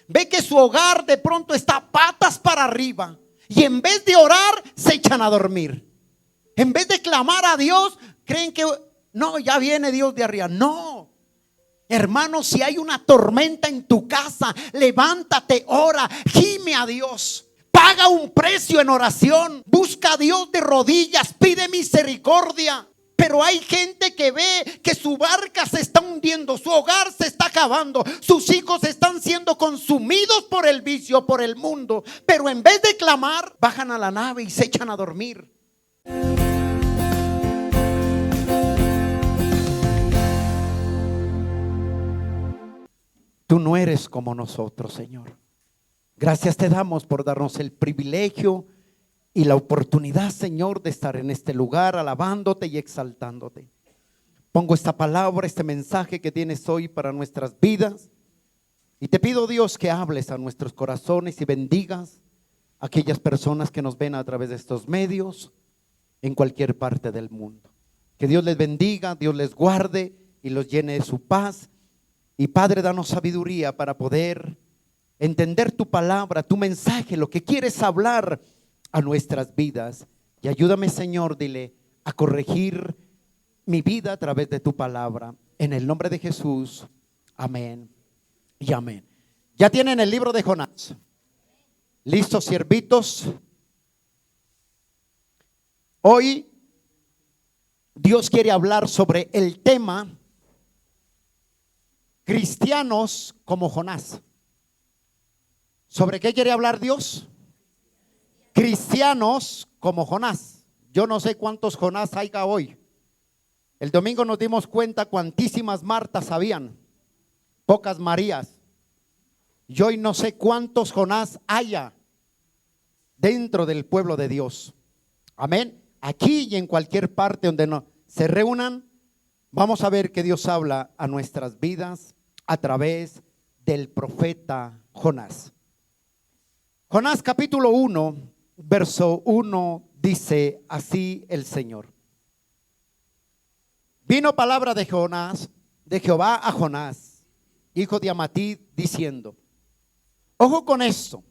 ve que su hogar de pronto está patas para arriba, y en vez de orar se echan a dormir. En vez de clamar a Dios, creen que no, ya viene Dios de arriba. No, hermano, si hay una tormenta en tu casa, levántate, ora, gime a Dios. Paga un precio en oración. Busca a Dios de rodillas, pide misericordia. Pero hay gente que ve que su barca se está hundiendo, su hogar se está acabando, sus hijos están siendo consumidos por el vicio, por el mundo. Pero en vez de clamar, bajan a la nave y se echan a dormir. Tú no eres como nosotros, Señor. Gracias te damos por darnos el privilegio y la oportunidad, Señor, de estar en este lugar alabándote y exaltándote. Pongo esta palabra, este mensaje que tienes hoy para nuestras vidas, y te pido, Dios, que hables a nuestros corazones y bendigas a aquellas personas que nos ven a través de estos medios en cualquier parte del mundo. Que Dios les bendiga, Dios les guarde y los llene de su paz. Y Padre, danos sabiduría para poder entender tu palabra, tu mensaje, lo que quieres hablar a nuestras vidas. Y ayúdame, Señor, dile, a corregir mi vida a través de tu palabra. En el nombre de Jesús, amén y amén. Ya tienen el libro de Jonás. ¿Listos, siervitos? Hoy Dios quiere hablar sobre el tema cristianos como Jonás. ¿Sobre qué quiere hablar Dios? Cristianos como Jonás. Yo no sé cuántos Jonás haya hoy. El domingo nos dimos cuenta cuantísimas Martas habían, pocas Marías. Y hoy no sé cuántos Jonás haya dentro del pueblo de Dios. Amén. Aquí y en cualquier parte donde no se reúnan, vamos a ver que Dios habla a nuestras vidas a través del profeta Jonás. Jonás capítulo 1, verso 1 dice así el Señor. Vino palabra de Jonás, de Jehová a Jonás, hijo de Amittai, diciendo: ojo con esto.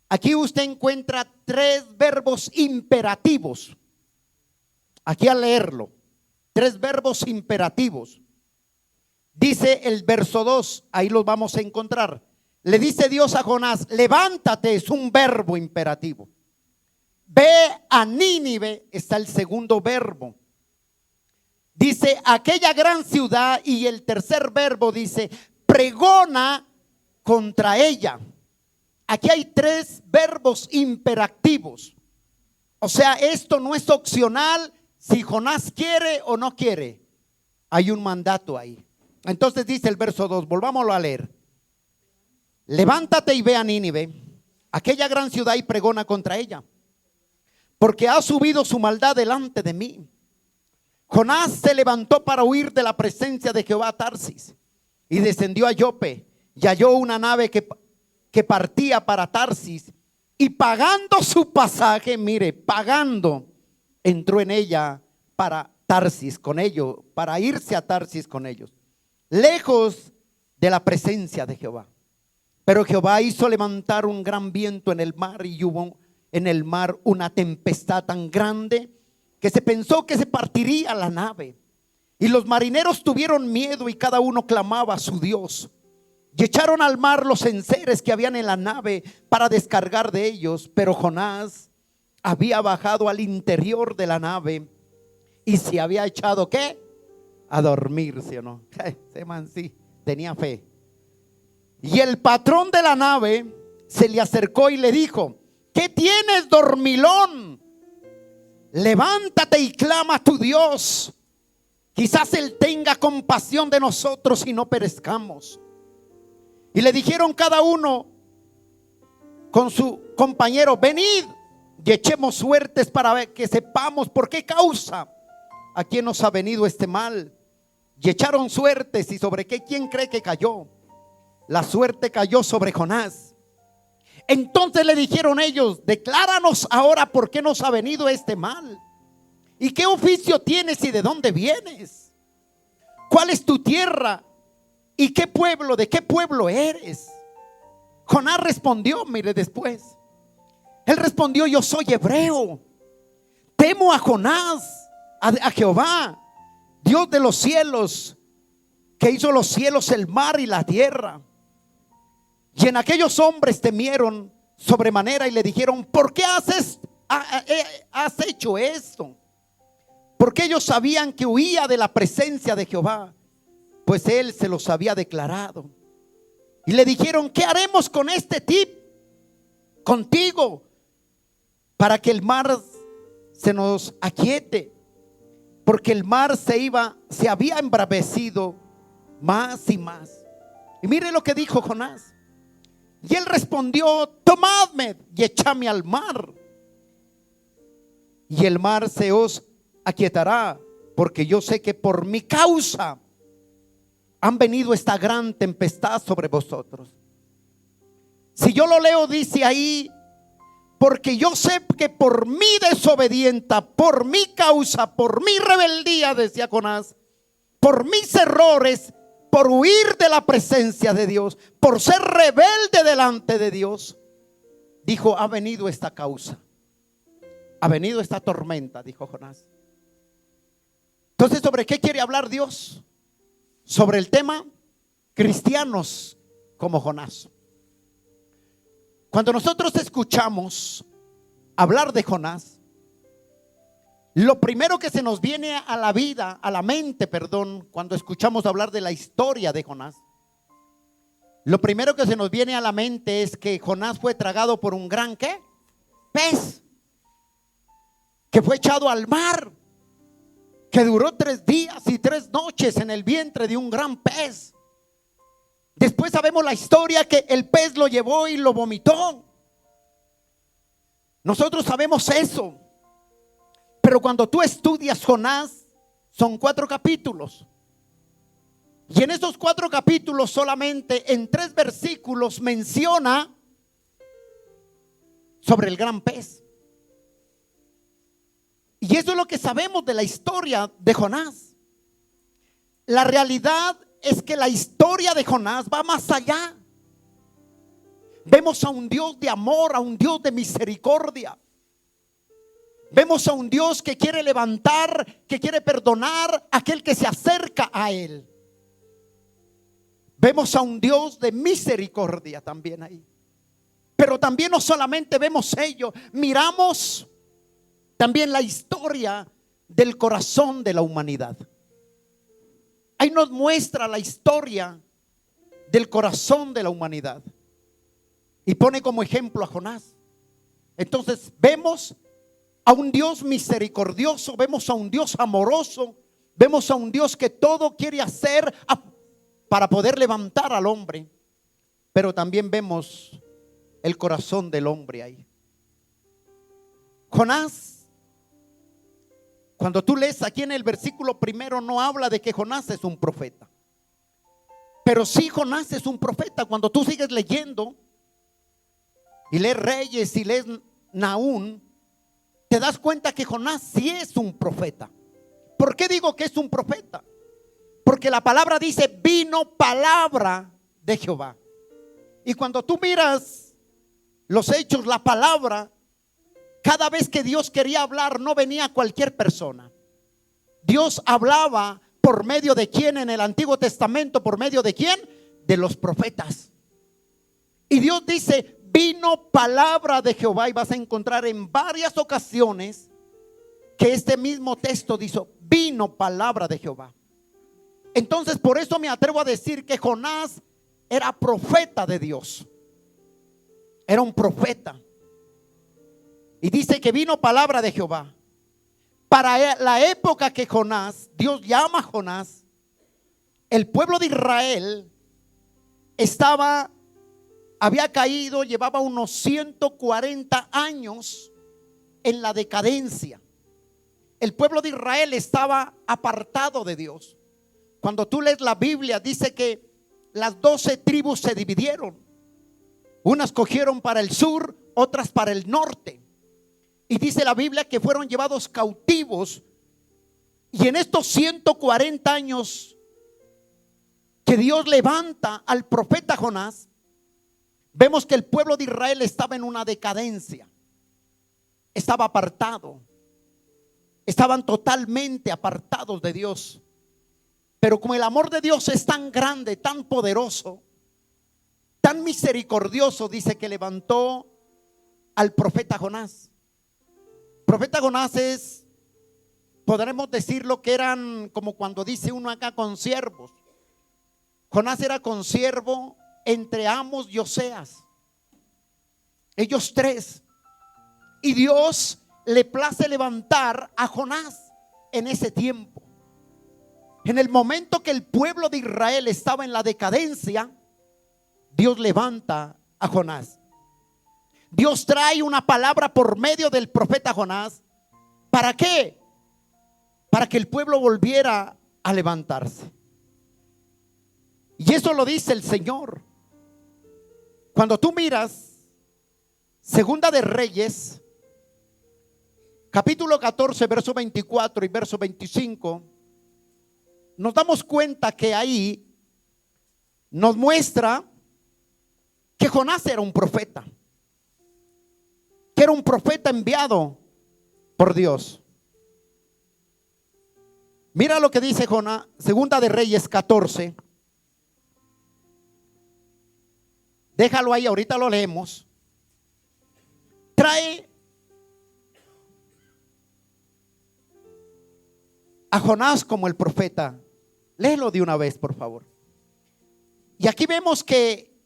Aquí usted encuentra 3 verbos imperativos. Aquí al leerlo, 3 verbos imperativos. Dice el verso 2, ahí los vamos a encontrar. Le dice Dios a Jonás: levántate, es un verbo imperativo. Ve a Nínive, está el segundo verbo. Dice aquella gran ciudad, y el tercer verbo dice pregona contra ella. Aquí hay 3 verbos imperativos. O sea, esto no es opcional si Jonás quiere o no quiere. Hay un mandato ahí. Entonces dice el verso 2, volvámoslo a leer. Levántate y ve a Nínive, aquella gran ciudad, y pregona contra ella, porque ha subido su maldad delante de mí. Jonás se levantó para huir de la presencia de Jehová a Tarsis, y descendió a Jope, y halló una nave que partía para Tarsis, y pagando su pasaje, mire, pagando, entró en ella para Tarsis con ellos, para irse a Tarsis con ellos, lejos de la presencia de Jehová. Pero Jehová hizo levantar un gran viento en el mar, y hubo en el mar una tempestad tan grande que se pensó que se partiría la nave. Y los marineros tuvieron miedo, y cada uno clamaba a su Dios. Y echaron al mar los enseres que habían en la nave para descargar de ellos. Pero Jonás había bajado al interior de la nave y se había echado, ¿qué? A dormir, ¿sí o no? Ese man sí tenía fe. Y el patrón de la nave se le acercó y le dijo: ¿qué tienes, dormilón? Levántate y clama a tu Dios. Quizás Él tenga compasión de nosotros y no perezcamos. Y le dijeron cada uno con su compañero: venid y echemos suertes para ver, que sepamos por qué causa a quién nos ha venido este mal. Y echaron suertes, y sobre qué, ¿quién cree que cayó? La suerte cayó sobre Jonás. Entonces le dijeron ellos: decláranos ahora por qué nos ha venido este mal, y qué oficio tienes y de dónde vienes, cuál es tu tierra y qué pueblo, de qué pueblo eres. Jonás respondió, mire después. Él respondió: yo soy hebreo, temo a Jonás, a Jehová, Dios de los cielos, que hizo los cielos, el mar y la tierra. Y en aquellos hombres temieron sobremanera y le dijeron: ¿por qué has hecho esto? Porque ellos sabían que huía de la presencia de Jehová, pues él se los había declarado. Y le dijeron: ¿qué haremos con este tip contigo para que el mar se nos aquiete? Porque el mar se había embravecido más y más. Y mire lo que dijo Jonás. Y él respondió: tomadme y echadme al mar, y el mar se os aquietará, porque yo sé que por mi causa han venido esta gran tempestad sobre vosotros. Si yo lo leo, dice ahí: porque yo sé que por mi desobediente, por mi causa, por mi rebeldía, decía Jonás, por mis errores, por huir de la presencia de Dios, por ser rebelde delante de Dios, dijo, ha venido esta causa, ha venido esta tormenta, dijo Jonás. Entonces, ¿sobre qué quiere hablar Dios? Sobre el tema cristianos como Jonás. Cuando nosotros escuchamos hablar de Jonás, lo primero que se nos viene a la vida, a la mente, cuando escuchamos hablar de la historia de Jonás, lo primero que se nos viene a la mente es que Jonás fue tragado por un gran ¿qué? Pez, que fue echado al mar, que duró 3 días y 3 noches en el vientre de un gran pez. Después sabemos la historia, que el pez lo llevó y lo vomitó. Nosotros sabemos eso. Pero cuando tú estudias Jonás, son 4 capítulos. Y en esos 4 capítulos solamente en 3 versículos menciona sobre el gran pez. Y eso es lo que sabemos de la historia de Jonás. La realidad es que la historia de Jonás va más allá. Vemos a un Dios de amor, a un Dios de misericordia. Vemos a un Dios que quiere levantar, que quiere perdonar a aquel que se acerca a él. Vemos a un Dios de misericordia también ahí. Pero también no solamente vemos ello, miramos también la historia del corazón de la humanidad. Ahí nos muestra la historia del corazón de la humanidad y pone como ejemplo a Jonás. Entonces vemos a un Dios misericordioso, vemos a un Dios amoroso, vemos a un Dios que todo quiere hacer para poder levantar al hombre, pero también vemos el corazón del hombre ahí. Jonás, cuando tú lees aquí en el versículo primero, no habla de que Jonás es un profeta, pero sí Jonás es un profeta. Cuando tú sigues leyendo y lees Reyes y lees Nahum, te das cuenta que Jonás sí es un profeta. ¿Por qué digo que es un profeta? Porque la palabra dice: vino palabra de Jehová. Y cuando tú miras los hechos, la palabra, cada vez que Dios quería hablar, no venía cualquier persona. Dios hablaba por medio de quién en el Antiguo Testamento, por medio de quién, de los profetas. Y Dios dice: vino palabra de Jehová. Y vas a encontrar en varias ocasiones que este mismo texto dice: vino palabra de Jehová. Entonces, por eso me atrevo a decir que Jonás era profeta de Dios. Era un profeta. Y dice que vino palabra de Jehová. Para la época que Jonás, Dios llama a Jonás, el pueblo de Israel había caído, llevaba unos 140 años en la decadencia. El pueblo de Israel estaba apartado de Dios. Cuando tú lees la Biblia, dice que las 12 tribus se dividieron. Unas cogieron para el sur, otras para el norte. Y dice la Biblia que fueron llevados cautivos. Y en estos 140 años que Dios levanta al profeta Jonás, vemos que el pueblo de Israel estaba en una decadencia, estaba apartado, estaban totalmente apartados de Dios. Pero como el amor de Dios es tan grande, tan poderoso, tan misericordioso, dice que levantó al profeta Jonás. Profeta Jonás es, podremos decir lo que eran, como cuando dice uno acá, consiervos. Jonás era consiervo entre Amos y Oseas, ellos tres. Y Dios le place levantar a Jonás en ese tiempo. En el momento que el pueblo de Israel estaba en la decadencia, Dios levanta a Jonás. Dios trae una palabra por medio del profeta Jonás. ¿Para qué? Para que el pueblo volviera a levantarse. Y eso lo dice el Señor. Cuando tú miras Segunda de Reyes, capítulo 14, verso 24 y verso 25, nos damos cuenta que ahí nos muestra que Jonás era un profeta, que era un profeta enviado por Dios. Mira lo que dice Jonás, Segunda de Reyes 14. Déjalo ahí, ahorita lo leemos. Trae a Jonás como el profeta. Léelo de una vez, por favor. Y aquí vemos que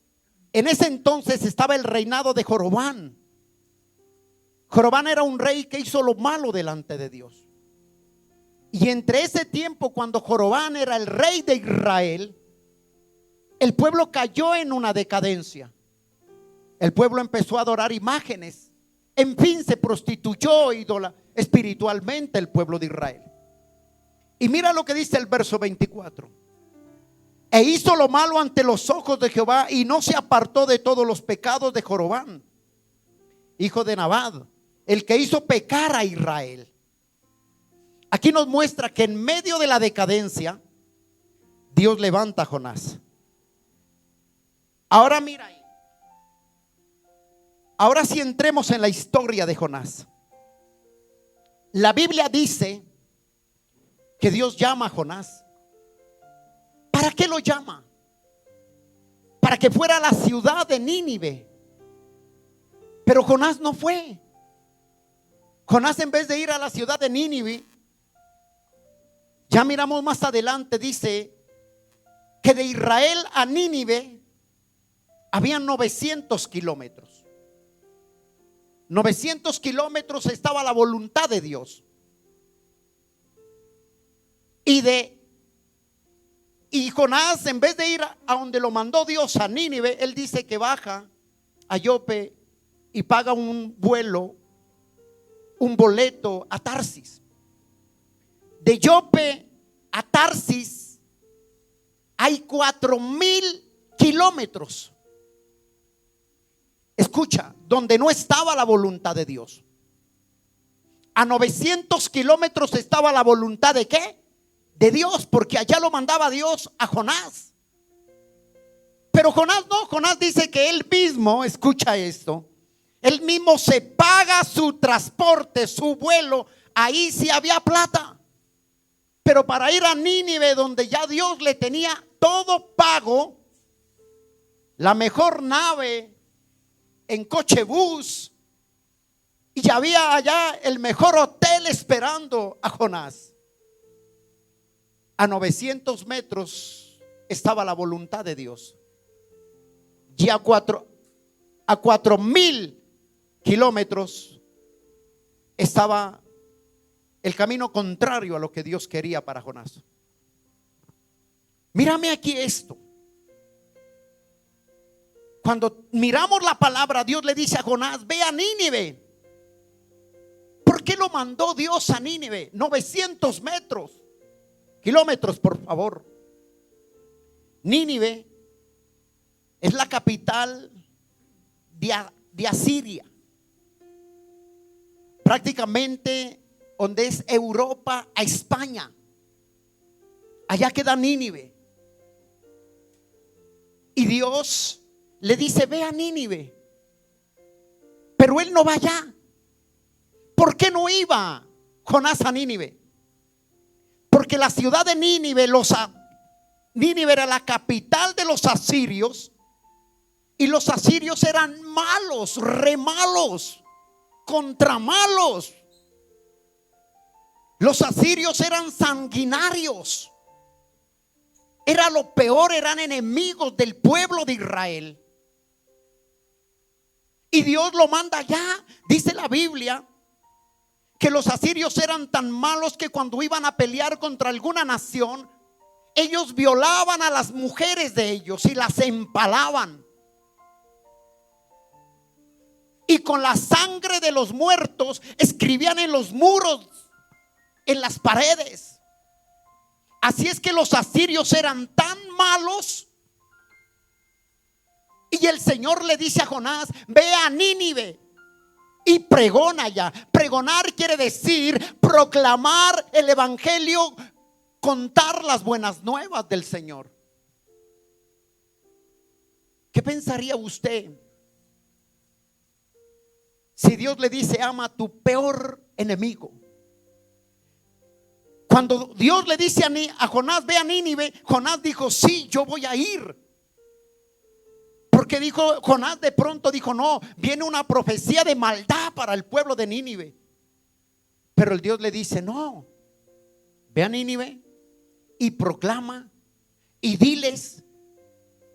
en ese entonces estaba el reinado de Jorobán. Jorobán era un rey que hizo lo malo delante de Dios. Y entre ese tiempo, cuando Jorobán era el rey de Israel, el pueblo cayó en una decadencia. El pueblo empezó a adorar imágenes. En fin, se prostituyó espiritualmente el pueblo de Israel. Y mira lo que dice el verso 24. E hizo lo malo ante los ojos de Jehová y no se apartó de todos los pecados de Jorobán, hijo de Nabat, el que hizo pecar a Israel. Aquí nos muestra que en medio de la decadencia Dios levanta a Jonás. Ahora mira ahí. Ahora sí entremos en la historia de Jonás. La Biblia dice que Dios llama a Jonás. ¿Para qué lo llama? Para que fuera a la ciudad de Nínive. Pero Jonás no fue. Jonás, en vez de ir a la ciudad de Nínive, ya miramos más adelante, dice que de Israel a Nínive habían 900 kilómetros. 900 kilómetros estaba la voluntad de Dios. Y Jonás, en vez de ir a donde lo mandó Dios, a Nínive, él dice que baja a Jope y paga un vuelo, un boleto a Tarsis. De Jope a Tarsis hay 4,000 kilómetros. Escucha, donde no estaba la voluntad de Dios. A 900 kilómetros estaba la voluntad de ¿qué? De Dios, porque allá lo mandaba Dios a Jonás. Pero Jonás no, Jonás dice que él mismo, escucha esto, él mismo se paga su transporte, su vuelo. Ahí sí había plata. Pero para ir a Nínive, donde ya Dios le tenía todo pago, la mejor nave en coche bus, y había allá el mejor hotel esperando a Jonás. A 900 metros estaba la voluntad de Dios. Y a 4,000 kilómetros estaba el camino contrario a lo que Dios quería para Jonás. Mírame aquí esto. Cuando miramos la palabra, Dios le dice a Jonás: ve a Nínive. ¿Por qué lo mandó Dios a Nínive? 900 kilómetros, por favor. Nínive es la capital de Asiria, prácticamente donde es Europa a España. Allá queda Nínive. Y Dios le dice: ve a Nínive. Pero él no va allá. ¿Por qué no iba Jonás a Nínive? Porque la ciudad de Nínive, Nínive era la capital de los asirios. Y los asirios eran malos, re malos, contra malos. Los asirios eran sanguinarios. Era lo peor, eran enemigos del pueblo de Israel. Y Dios lo manda allá. Dice la Biblia que los asirios eran tan malos que cuando iban a pelear contra alguna nación, ellos violaban a las mujeres de ellos y las empalaban. Y con la sangre de los muertos escribían en los muros, en las paredes. Así es que los asirios eran tan malos. Y el Señor le dice a Jonás: ve a Nínive y pregona allá. Pregonar quiere decir proclamar el evangelio, contar las buenas nuevas del Señor. ¿Qué pensaría usted si Dios le dice: ama a tu peor enemigo? Cuando Dios le dice a Jonás: ve a Nínive, Jonás dijo: sí, yo voy a ir. Porque dijo Jonás, de pronto dijo: no, viene una profecía de maldad para el pueblo de Nínive. Pero el Dios le dice: no, ve a Nínive y proclama y diles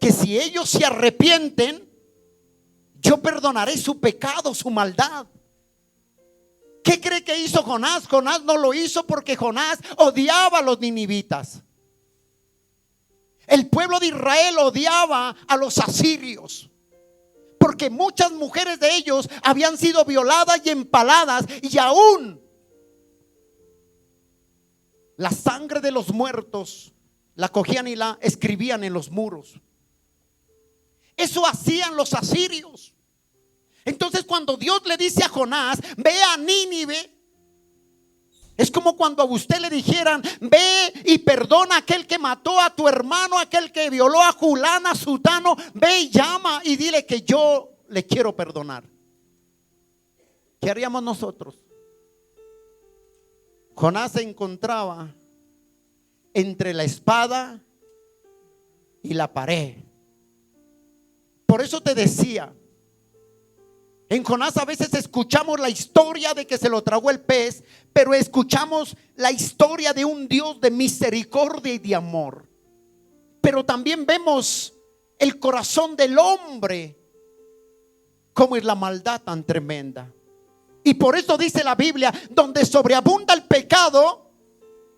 que si ellos se arrepienten, yo perdonaré su pecado, su maldad. ¿Qué cree que hizo Jonás? Jonás no lo hizo porque Jonás odiaba a los ninivitas. El pueblo de Israel odiaba a los asirios, porque muchas mujeres de ellos habían sido violadas y empaladas, y aún la sangre de los muertos la cogían y la escribían en los muros. Eso hacían los asirios. Entonces, cuando Dios le dice a Jonás: ve a Nínive, es como cuando a usted le dijeran: ve y perdona a aquel que mató a tu hermano, aquel que violó a Julana, Sutano. Ve y llama y dile que yo le quiero perdonar. ¿Qué haríamos nosotros? Jonás se encontraba entre la espada y la pared. Por eso te decía, en Jonás a veces escuchamos la historia de que se lo tragó el pez, pero escuchamos la historia de un Dios de misericordia y de amor. Pero también vemos el corazón del hombre, cómo es la maldad tan tremenda. Y por eso dice la Biblia: donde sobreabunda el pecado,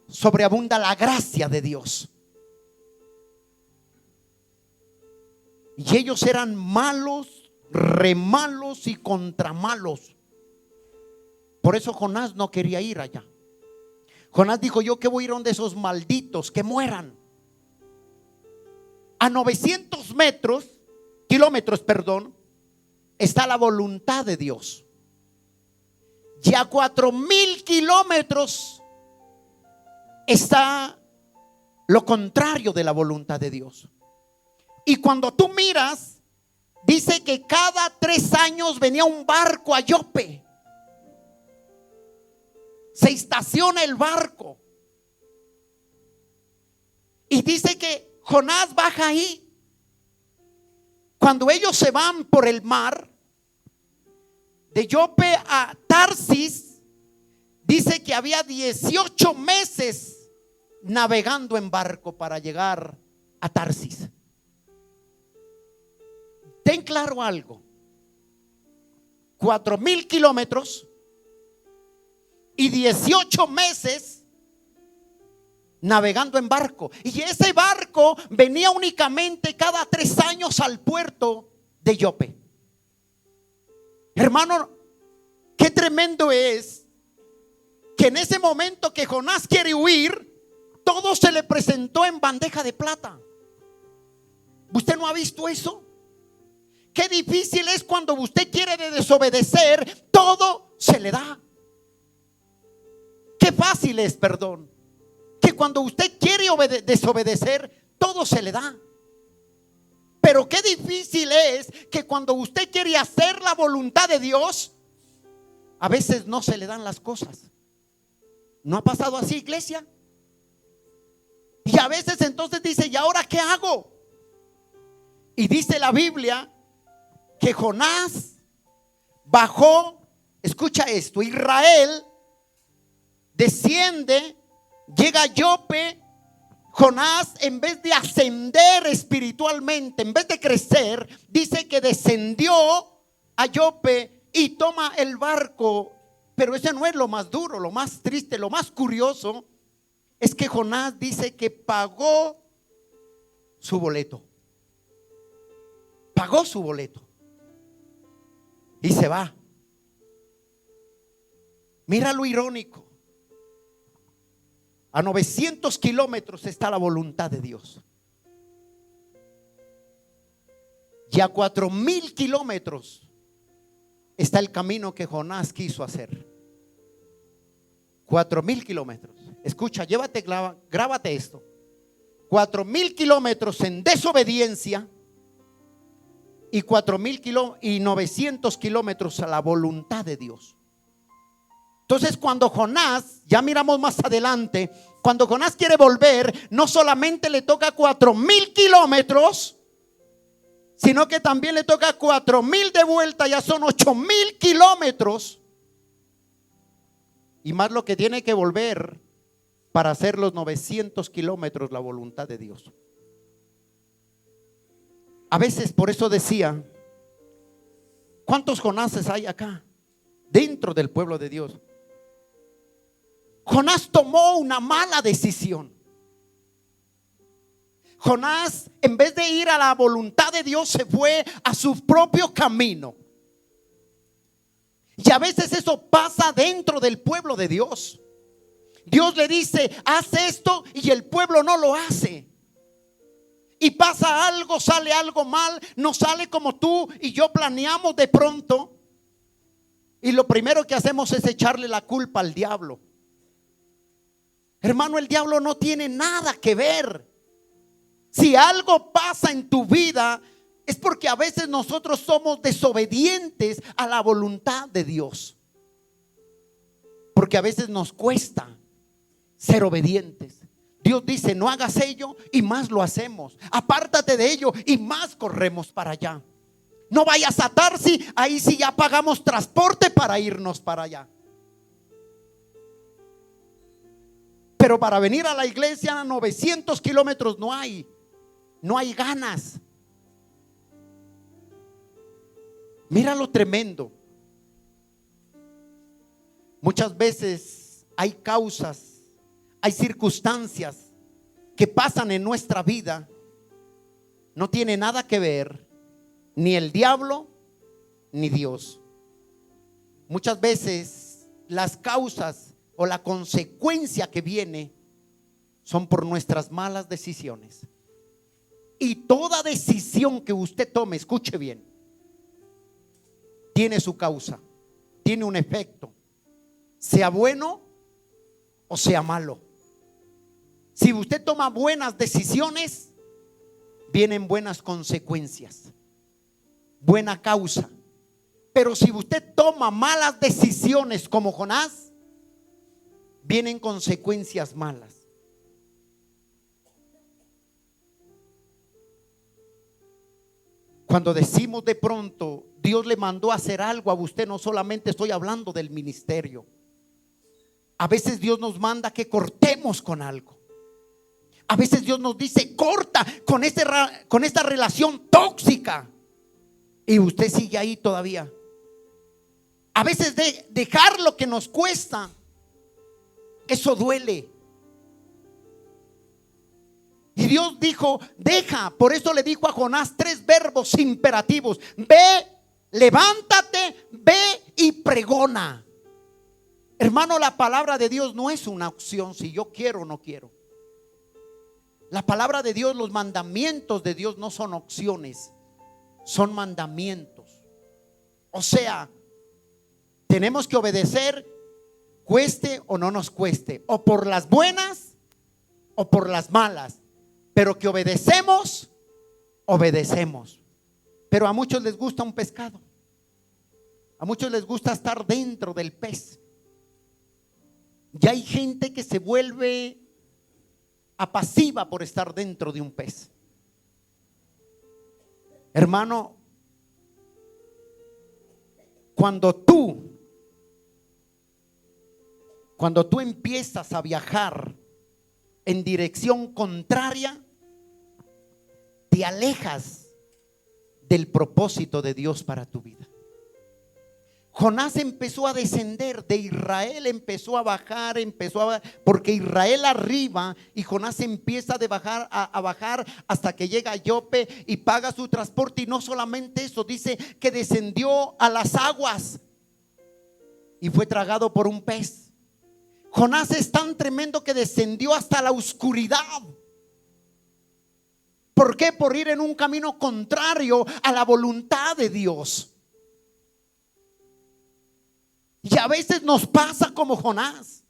sobreabunda la gracia de Dios. Y ellos eran malos, remalos y contramalos. Por eso Jonás no quería ir allá. Jonás dijo: yo que voy a ir donde esos malditos, que mueran. A 900 kilómetros, está la voluntad de Dios. Y a 4000 kilómetros está lo contrario de la voluntad de Dios. Y cuando tú miras, dice que cada 3 años venía un barco a Jope. Se estaciona el barco. Y dice que Jonás baja ahí. Cuando ellos se van por el mar, de Jope a Tarsis, dice que había 18 meses navegando en barco para llegar a Tarsis. Ten claro algo: 4000 kilómetros y 18 meses navegando en barco. Y ese barco venía únicamente cada 3 años al puerto de Jope. Hermano, qué tremendo es que en ese momento que Jonás quiere huir, todo se le presentó en bandeja de plata. ¿Usted no ha visto eso? Qué difícil es cuando usted quiere desobedecer, todo se le da. Qué fácil es, que cuando usted quiere desobedecer, todo se le da. Pero qué difícil es que cuando usted quiere hacer la voluntad de Dios, a veces no se le dan las cosas. ¿No ha pasado así, iglesia? Y a veces entonces dice, ¿y ahora qué hago? Y dice la Biblia que Jonás bajó, escucha esto, Israel desciende, llega a Jope. Jonás, en vez de ascender espiritualmente, en vez de crecer, dice que descendió a Jope y toma el barco. Pero ese no es lo más duro, lo más triste, lo más curioso es que Jonás dice que pagó su boleto. Pagó su boleto y se va. Mira lo irónico. A 900 kilómetros está la voluntad de Dios. Y a 4000 kilómetros está el camino que Jonás quiso hacer. 4000 kilómetros. Escucha, grábate esto. 4000 kilómetros en desobediencia y 900 kilómetros a la voluntad de Dios. Entonces cuando Jonás, ya miramos más adelante, cuando Jonás quiere volver, no solamente le toca 4000 kilómetros, sino que también le toca 4000 de vuelta, ya son 8000 kilómetros. Y más lo que tiene que volver para hacer los 900 kilómetros la voluntad de Dios. A veces por eso decía, ¿cuántos Jonáses hay acá dentro del pueblo de Dios? Jonás tomó una mala decisión. Jonás, en vez de ir a la voluntad de Dios, se fue a su propio camino. Y a veces eso pasa dentro del pueblo de Dios. Dios le dice, haz esto, y el pueblo no lo hace. Y pasa algo, sale algo mal, no sale como tú y yo planeamos de pronto. Y lo primero que hacemos es echarle la culpa al diablo. Hermano, el diablo no tiene nada que ver. Si algo pasa en tu vida, es porque a veces nosotros somos desobedientes a la voluntad de Dios. Porque a veces nos cuesta ser obedientes. Dios dice, no hagas ello, y más lo hacemos. Apártate de ello y más corremos para allá. No vayas a Tarsi, ahí sí ya pagamos transporte para irnos para allá. Pero para venir a la iglesia a 900 kilómetros no hay ganas. Mira lo tremendo. Muchas veces hay causas, hay circunstancias que pasan en nuestra vida. No tiene nada que ver ni el diablo ni Dios. Muchas veces las causas o la consecuencia que viene son por nuestras malas decisiones. Y toda decisión que usted tome, escuche bien, tiene su causa, tiene un efecto, sea bueno o sea malo. Si usted toma buenas decisiones, vienen buenas consecuencias, buena causa. Pero si usted toma malas decisiones como Jonás, vienen consecuencias malas. Cuando decimos de pronto, Dios le mandó a hacer algo a usted, no solamente estoy hablando del ministerio. A veces Dios nos manda que cortemos con algo. A veces Dios nos dice, corta con esta relación tóxica. Y usted sigue ahí todavía. A veces dejar lo que nos cuesta, eso duele. Y Dios dijo, deja. Por eso le dijo a Jonás 3 verbos imperativos: ve, levántate, ve y pregona. Hermano, la palabra de Dios no es una opción, si yo quiero o no quiero. La palabra de Dios, los mandamientos de Dios no son opciones, son mandamientos. O sea, tenemos que obedecer, cueste o no nos cueste, o por las buenas o por las malas, pero que obedecemos obedecemos. Pero a muchos les gusta un pescado. A muchos les gusta estar dentro del pez. Y hay gente que se vuelve apasiva por estar dentro de un pez. Hermano, cuando tú empiezas a viajar en dirección contraria, te alejas del propósito de Dios para tu vida. Jonás empezó a descender, de Israel empezó a bajar, porque Israel arriba y Jonás empieza a bajar hasta que llega a Jope y paga su transporte. Y no solamente eso, dice que descendió a las aguas y fue tragado por un pez. Jonás es tan tremendo que descendió hasta la oscuridad. ¿Por qué? Por ir en un camino contrario a la voluntad de Dios. Y a veces nos pasa como Jonás.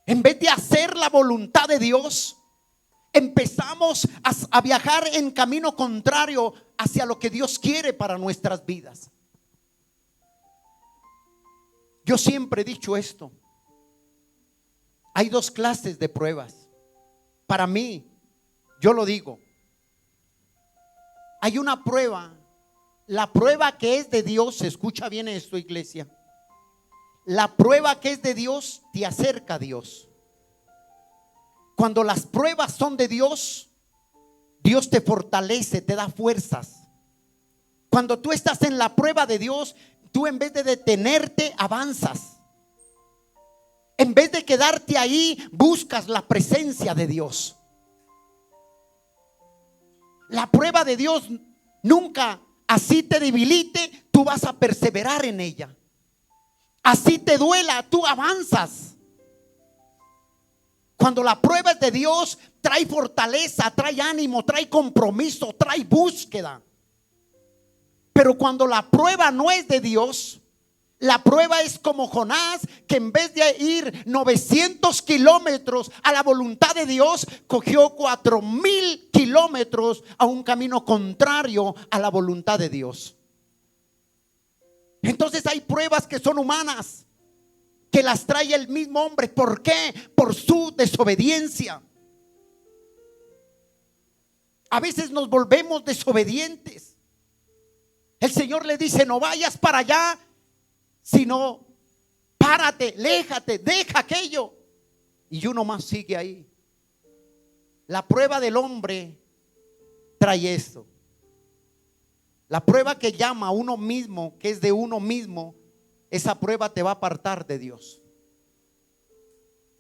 En vez de hacer la voluntad de Dios, empezamos a viajar en camino contrario hacia lo que Dios quiere para nuestras vidas. Yo siempre he dicho esto. Hay dos clases de pruebas. Para mí, yo lo digo. Hay una prueba. La prueba que es de Dios, escucha bien esto, iglesia. La prueba que es de Dios te acerca a Dios. Cuando las pruebas son de Dios, Dios te fortalece, te da fuerzas. Cuando tú estás en la prueba de Dios, tú en vez de detenerte, avanzas. En vez de quedarte ahí, buscas la presencia de Dios. La prueba de Dios nunca, así te debilite, tú vas a perseverar en ella. Así te duela, tú avanzas. Cuando la prueba es de Dios, trae fortaleza, trae ánimo, trae compromiso, trae búsqueda. Pero cuando la prueba no es de Dios, la prueba es como Jonás, que en vez de ir 900 kilómetros a la voluntad de Dios, cogió 4000 kilómetros a un camino contrario a la voluntad de Dios. Entonces hay pruebas que son humanas, que las trae el mismo hombre. ¿Por qué? Por su desobediencia. A veces nos volvemos desobedientes. El Señor le dice: no vayas para allá, sino párate, léjate, deja aquello. Y uno más sigue ahí. La prueba del hombre trae esto. La prueba que llama a uno mismo, que es de uno mismo, esa prueba te va a apartar de Dios.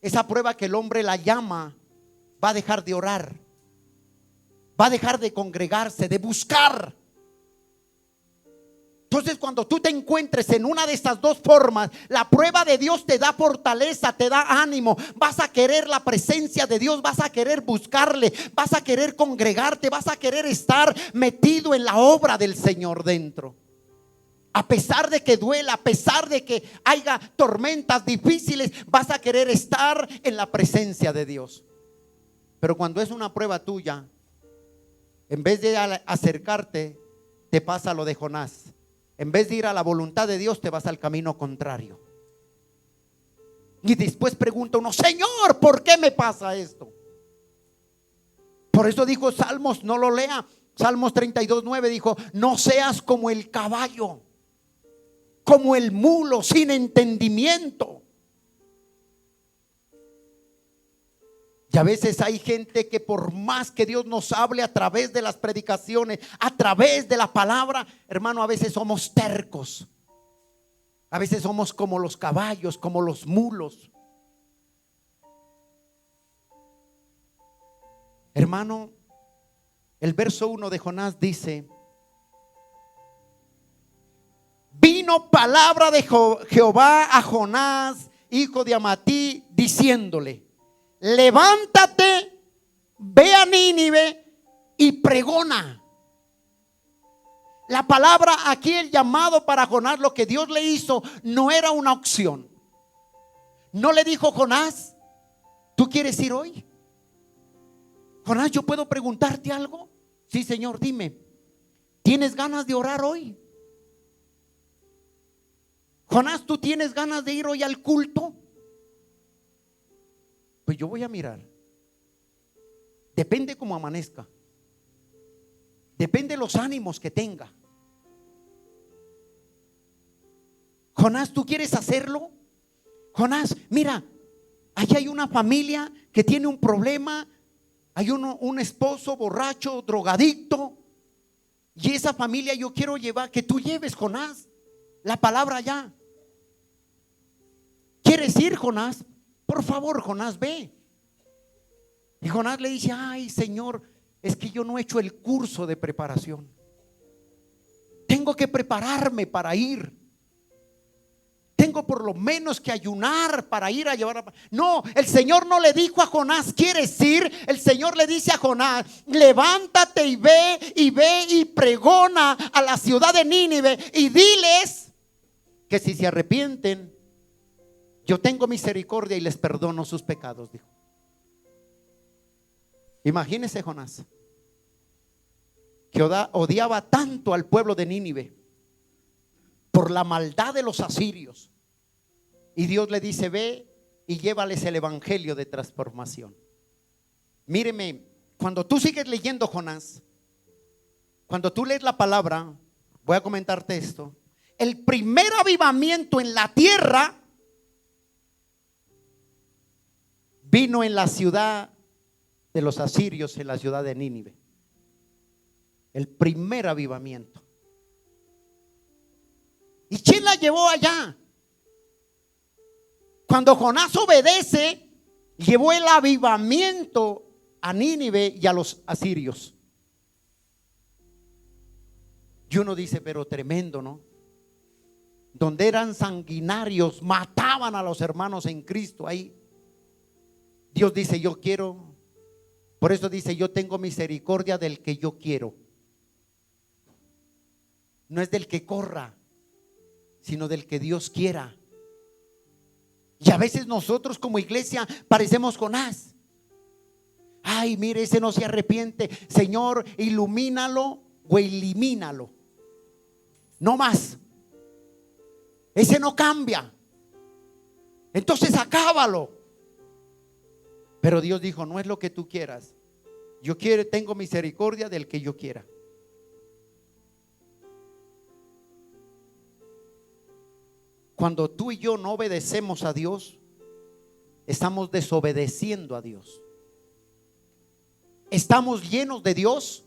Esa prueba que el hombre la llama, va a dejar de orar, va a dejar de congregarse, de buscar. Entonces, cuando tú te encuentres en una de estas dos formas, la prueba de Dios te da fortaleza, te da ánimo. Vas a querer la presencia de Dios, vas a querer buscarle, vas a querer congregarte, vas a querer estar metido en la obra del Señor dentro. A pesar de que duela, a pesar de que haya tormentas difíciles, vas a querer estar en la presencia de Dios. Pero cuando es una prueba tuya, en vez de acercarte, te pasa lo de Jonás. En vez de ir a la voluntad de Dios, te vas al camino contrario. Y después pregunta uno: Señor, ¿por qué me pasa esto? Por eso dijo Salmos, no lo lea, Salmos 32:9 dijo: no seas como el caballo, como el mulo sin entendimiento. Y a veces hay gente que por más que Dios nos hable a través de las predicaciones, a través de la palabra, hermano, a veces somos tercos. A veces somos como los caballos, como los mulos. Hermano, el verso 1 de Jonás dice: vino palabra de Jehová a Jonás, hijo de Amittai, diciéndole: levántate, ve a Nínive y pregona. La palabra aquí, el llamado para Jonás, lo que Dios le hizo, no era una opción. No le dijo: Jonás, ¿tú quieres ir hoy? Jonás, ¿yo puedo preguntarte algo? Sí, Señor, dime, ¿tienes ganas de orar hoy? Jonás, ¿tú tienes ganas de ir hoy al culto? Pues yo voy a mirar. Depende cómo amanezca. Depende de los ánimos que tenga. Jonás, ¿tú quieres hacerlo? Jonás, mira, aquí hay una familia que tiene un problema. Hay un esposo borracho, drogadicto. Y esa familia yo quiero llevar, que tú lleves, Jonás, la palabra allá. ¿Quieres ir, Jonás? Por favor, Jonás, ve. Y Jonás le dice: ay, Señor, es que yo no he hecho el curso de preparación. Tengo que prepararme para ir. Tengo por lo menos que ayunar para ir a llevar. No, el Señor no le dijo a Jonás: ¿quieres ir? El Señor le dice a Jonás: levántate y ve y pregona a la ciudad de Nínive y diles que si se arrepienten, yo tengo misericordia y les perdono sus pecados, dijo. Imagínese Jonás, que odiaba tanto al pueblo de Nínive por la maldad de los asirios, y Dios le dice: ve y llévales el evangelio de transformación. Míreme, cuando tú sigues leyendo Jonás, cuando tú lees la palabra, voy a comentarte esto: el primer avivamiento en la tierra vino en la ciudad de los asirios, en la ciudad de Nínive. El primer avivamiento. ¿Y quién la llevó allá? Cuando Jonás obedece, llevó el avivamiento a Nínive y a los asirios. Y uno dice: pero tremendo, ¿no? Donde eran sanguinarios, mataban a los hermanos en Cristo. Ahí Dios dice: yo quiero. Por eso dice: yo tengo misericordia del que yo quiero. No es del que corra, sino del que Dios quiera. Y a veces nosotros como iglesia parecemos Jonás. Ay, mire, ese no se arrepiente. Señor, ilumínalo o elimínalo. No más. Ese no cambia. Entonces acábalo. Pero Dios dijo: no es lo que tú quieras. Yo tengo misericordia del que yo quiera. Cuando tú y yo no obedecemos a Dios, estamos desobedeciendo a Dios. ¿Estamos llenos de Dios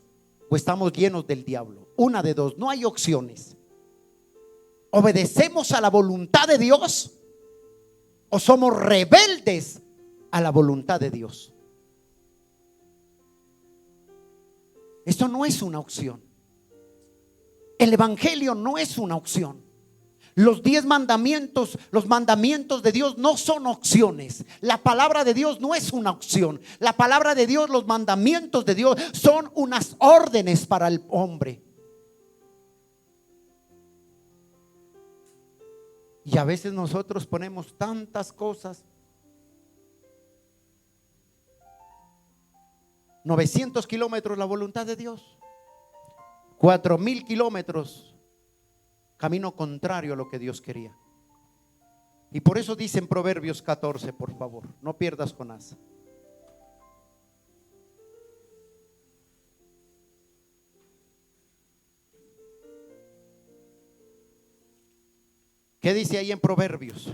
o estamos llenos del diablo? Una de dos, no hay opciones. ¿Obedecemos a la voluntad de Dios o somos rebeldes a la voluntad de Dios? Esto no es una opción. El evangelio no es una opción. Los 10 mandamientos, los mandamientos de Dios no son opciones. La palabra de Dios no es una opción. La palabra de Dios, los mandamientos de Dios son unas órdenes para el hombre. Y a veces nosotros ponemos tantas cosas. 900 kilómetros la voluntad de Dios, 4000 kilómetros camino contrario a lo que Dios quería. Y por eso dice en Proverbios 14, por favor, no pierdas Jonás. ¿Qué dice ahí en Proverbios?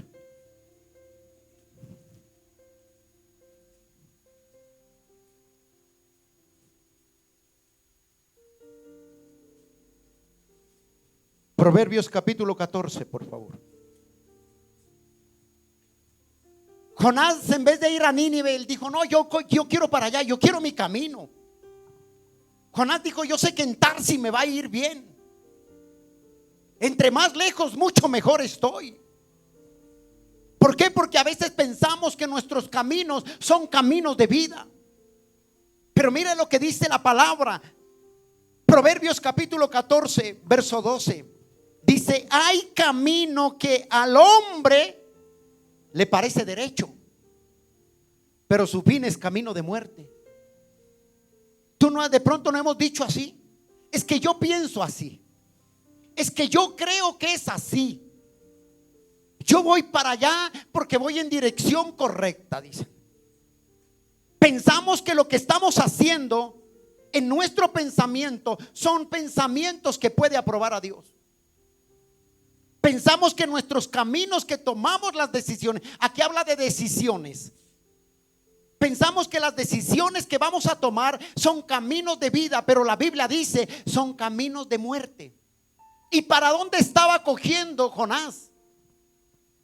Proverbios capítulo 14, por favor. Jonás, en vez de ir a Nínive, él dijo: no, yo quiero para allá, yo quiero mi camino. Jonás dijo: yo sé que en Tarsis me va a ir bien. Entre más lejos, mucho mejor estoy. ¿Por qué? Porque a veces pensamos que nuestros caminos son caminos de vida. Pero mira lo que dice la palabra. Proverbios capítulo 14, verso 12. Dice: hay camino que al hombre le parece derecho, pero su fin es camino de muerte. Tú no, de pronto no hemos dicho así. Es que yo pienso así. Es que yo creo que es así. Yo voy para allá porque voy en dirección correcta, dicen. Pensamos que lo que estamos haciendo en nuestro pensamiento son pensamientos que puede aprobar a Dios. Pensamos que nuestros caminos, que tomamos las decisiones, aquí habla de decisiones. Pensamos que las decisiones que vamos a tomar son caminos de vida, pero la Biblia dice son caminos de muerte. ¿Y para dónde estaba cogiendo Jonás?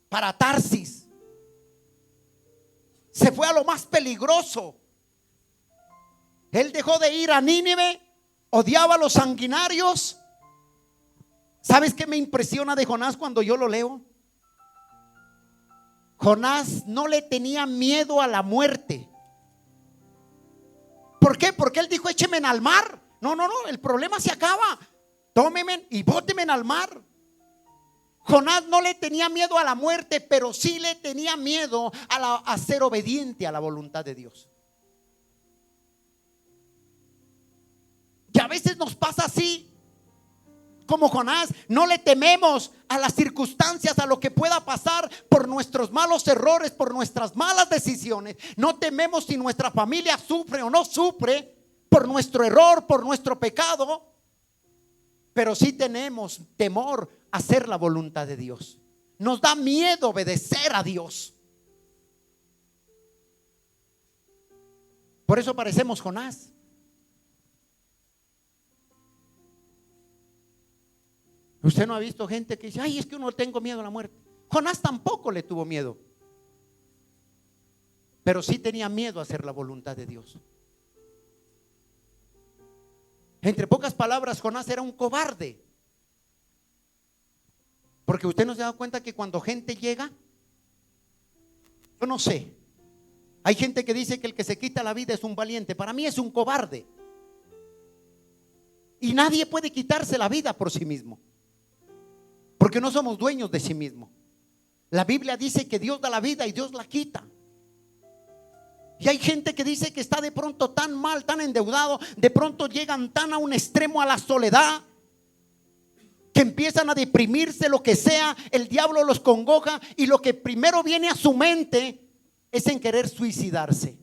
Para Tarsis. Se fue a lo más peligroso. Él dejó de ir a Nínive, odiaba a los sanguinarios. ¿Sabes qué me impresiona de Jonás cuando yo lo leo? Jonás no le tenía miedo a la muerte. ¿Por qué? Porque él dijo: écheme al mar. No, el problema se acaba. Tómeme y bóteme al mar. Jonás no le tenía miedo a la muerte, pero sí le tenía miedo a ser obediente a la voluntad de Dios. Y a veces nos pasa así, como Jonás. No le tememos a las circunstancias, a lo que pueda pasar por nuestros malos errores, por nuestras malas decisiones. No tememos si nuestra familia sufre o no sufre por nuestro error, por nuestro pecado. Pero sí tenemos temor a hacer la voluntad de Dios. Nos da miedo obedecer a Dios. Por eso parecemos Jonás. Usted no ha visto gente que dice: ay, es que uno tengo miedo a la muerte. Jonás tampoco le tuvo miedo, pero sí tenía miedo a hacer la voluntad de Dios. Entre pocas palabras, Jonás era un cobarde. Porque usted no se da cuenta que cuando gente llega, yo no sé, hay gente que dice que el que se quita la vida es un valiente. Para mí es un cobarde. Y nadie puede quitarse la vida por sí mismo, porque no somos dueños de sí mismo. La Biblia dice que Dios da la vida y Dios la quita. Y hay gente que dice que está de pronto tan mal, tan endeudado, de pronto llegan tan a un extremo, a la soledad, que empiezan a deprimirse, lo que sea. El diablo los congoja y lo que primero viene a su mente es en querer suicidarse.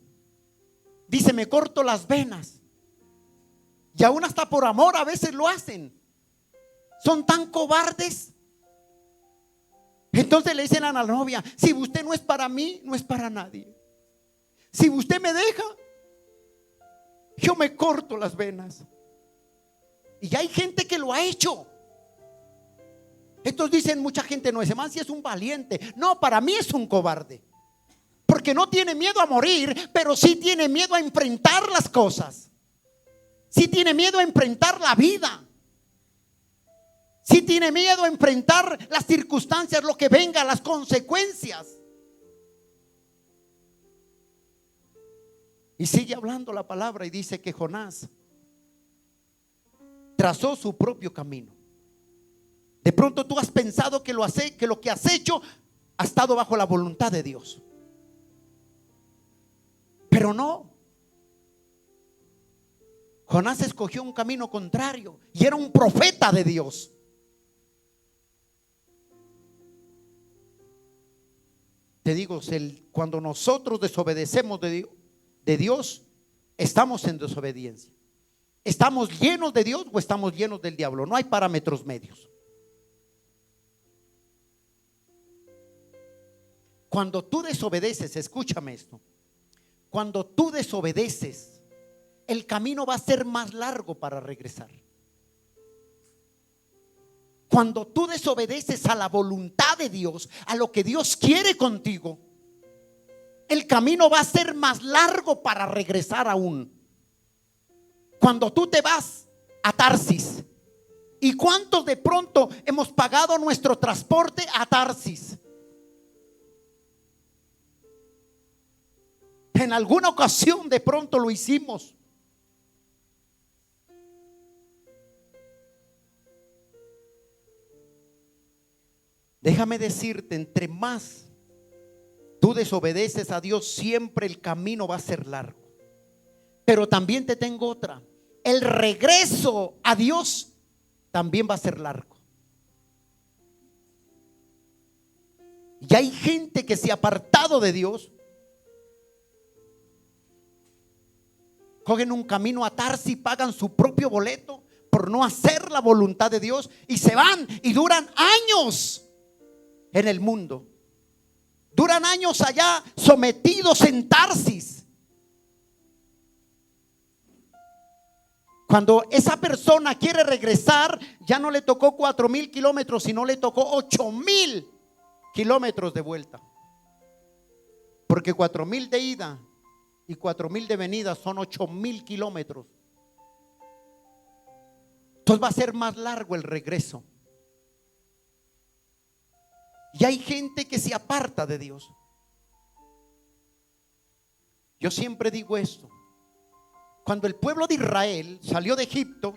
Dice: me corto las venas. Y aún hasta por amor a veces lo hacen. Son tan cobardes. Entonces le dicen a la novia: si usted no es para mí, no es para nadie. Si usted me deja, yo me corto las venas. Y hay gente que lo ha hecho. Estos dicen, mucha gente: no, ese man sí es un valiente. No, para mí es un cobarde. Porque no tiene miedo a morir, pero sí tiene miedo a enfrentar las cosas. Sí tiene miedo a enfrentar la vida. Sí tiene miedo a enfrentar las circunstancias, lo que venga, las consecuencias. Y sigue hablando la palabra y dice que Jonás trazó su propio camino. De pronto tú has pensado que lo que has hecho ha estado bajo la voluntad de Dios, pero no. Jonás escogió un camino contrario y era un profeta de Dios. Te digo, cuando nosotros desobedecemos de Dios, estamos en desobediencia. ¿Estamos llenos de Dios o estamos llenos del diablo? No hay parámetros medios. Cuando tú desobedeces, escúchame esto: cuando tú desobedeces, el camino va a ser más largo para regresar. Cuando tú desobedeces a la voluntad de Dios, a lo que Dios quiere contigo, el camino va a ser más largo para regresar aún. Cuando tú te vas a Tarsis, ¿y cuántos de pronto hemos pagado nuestro transporte a Tarsis? En alguna ocasión de pronto lo hicimos. Déjame decirte, entre más tú desobedeces a Dios, siempre el camino va a ser largo. Pero también te tengo otra. El regreso a Dios también va a ser largo. Y hay gente que se ha apartado de Dios. Cogen un camino a Tarsis, pagan su propio boleto por no hacer la voluntad de Dios y se van y duran años en el mundo. Duran años allá sometidos en Tarsis. Cuando esa persona quiere regresar, ya no le tocó 4,000 kilómetros, sino le tocó 8,000 kilómetros de vuelta. Porque 4,000 de ida y 4,000 de venida son 8,000 kilómetros. Entonces va a ser más largo el regreso. Y hay gente que se aparta de Dios. Yo siempre digo esto. Cuando el pueblo de Israel salió de Egipto,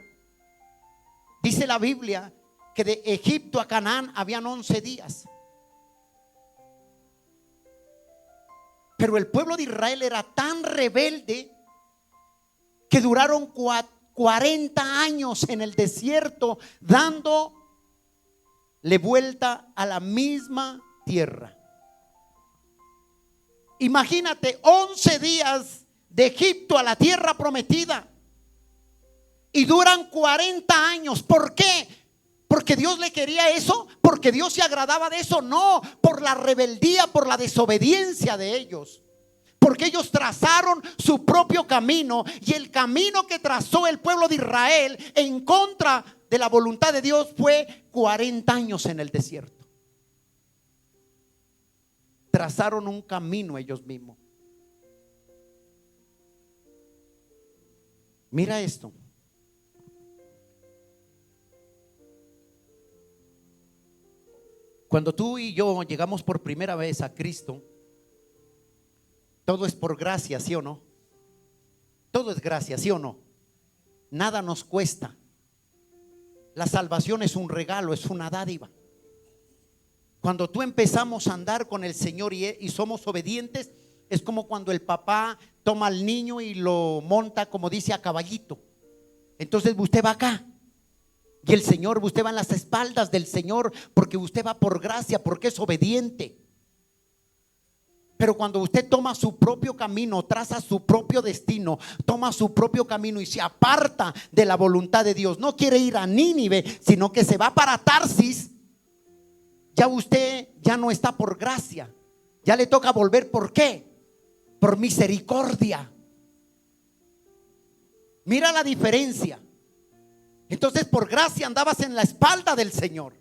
dice la Biblia que de Egipto a Canaán habían 11 días. Pero el pueblo de Israel era tan rebelde que duraron 40 años en el desierto dándole vuelta a la misma tierra. Imagínate 11 días de Egipto a la tierra prometida y duran 40 años. ¿Por qué? ¿Porque Dios le quería eso? ¿Porque Dios se agradaba de eso? No, por la rebeldía, por la desobediencia de ellos. Porque ellos trazaron su propio camino, y el camino que trazó el pueblo de Israel en contra de la voluntad de Dios fue 40 años en el desierto. Trazaron un camino ellos mismos. Mira esto. Cuando tú y yo llegamos por primera vez a Cristo, todo es por gracia, ¿sí o no? Todo es gracia, ¿sí o no? Nada nos cuesta. La salvación es un regalo, es una dádiva. Cuando tú empezamos a andar con el Señor y somos obedientes, es como cuando el papá toma al niño y lo monta, como dice, a caballito. Entonces usted va acá y el Señor, usted va en las espaldas del Señor, porque usted va por gracia, porque es obediente. Pero cuando usted toma su propio camino, traza su propio destino, toma su propio camino y se aparta de la voluntad de Dios, no quiere ir a Nínive, sino que se va para Tarsis, ya usted ya no está por gracia, ya le toca volver. ¿Por qué? Por misericordia. Mira la diferencia. Entonces por gracia andabas en la espalda del Señor,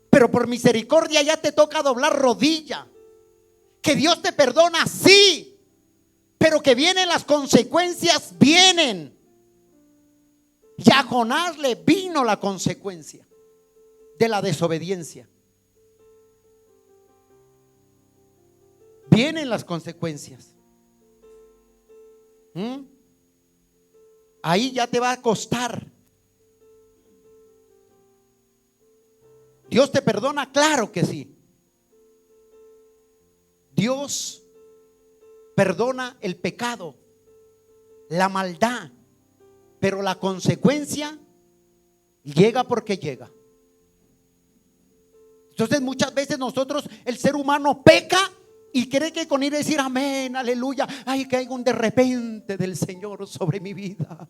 pero por misericordia ya te toca doblar rodilla. Que Dios te perdona, sí, pero que vienen las consecuencias, vienen. Y a Jonás le vino la consecuencia de la desobediencia. Vienen las consecuencias. Ahí ya te va a costar. ¿Dios te perdona? Claro que sí. Dios perdona el pecado, la maldad, pero la consecuencia llega porque llega. Entonces muchas veces nosotros, el ser humano, peca y cree que con ir a decir amén, aleluya, ay, que haya un de repente del Señor sobre mi vida,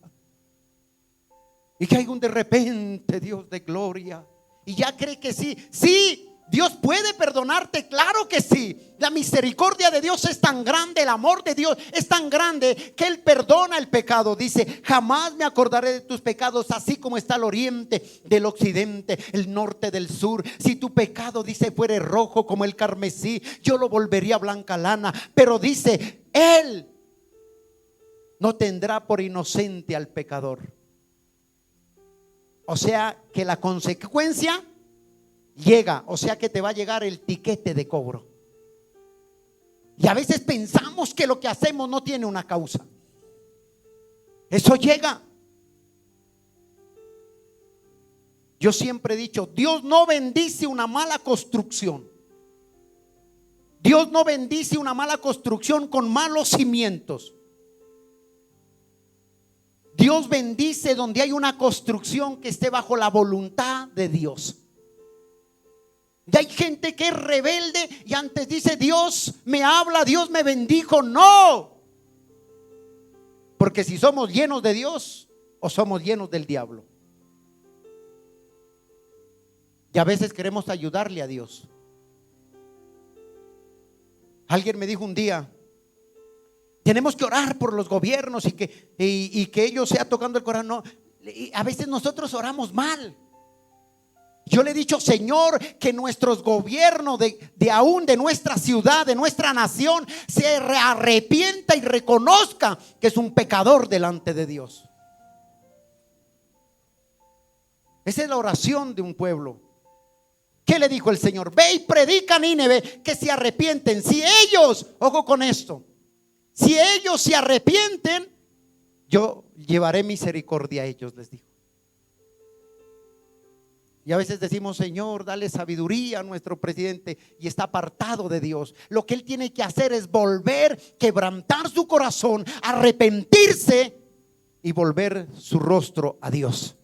y que haya un de repente, Dios de gloria, y ya cree que sí. Sí, Dios puede perdonarte, claro que sí. La misericordia de Dios es tan grande, el amor de Dios es tan grande que Él perdona el pecado. Dice: jamás me acordaré de tus pecados, así como está el oriente del occidente, el norte del sur. Si tu pecado, dice, fuere rojo como el carmesí, yo lo volvería blanca lana. Pero dice, Él no tendrá por inocente al pecador. O sea que la consecuencia llega, o sea que te va a llegar el tiquete de cobro. Y a veces pensamos que lo que hacemos no tiene una causa. Eso llega. Yo siempre he dicho, Dios no bendice una mala construcción. Dios no bendice una mala construcción con malos cimientos. Dios bendice donde hay una construcción que esté bajo la voluntad de Dios. Y hay gente que es rebelde y antes dice: Dios me habla, Dios me bendijo. No, porque si somos llenos de Dios o somos llenos del diablo. Y a veces queremos ayudarle a Dios. Alguien me dijo un día: tenemos que orar por los gobiernos y que ellos sea tocando el corazón. No, a veces nosotros oramos mal. Yo le he dicho: Señor, que nuestros gobiernos de aún de nuestra ciudad, de nuestra nación, se arrepienta y reconozca que es un pecador delante de Dios. Esa es la oración de un pueblo. ¿Qué le dijo el Señor? Ve y predica a Nínive que se arrepienten. Si ellos, ojo con esto, si ellos se arrepienten, yo llevaré misericordia a ellos, les dijo. Y a veces decimos: Señor, dale sabiduría a nuestro presidente, y está apartado de Dios. Lo que él tiene que hacer es volver, quebrantar su corazón, arrepentirse y volver su rostro a Dios.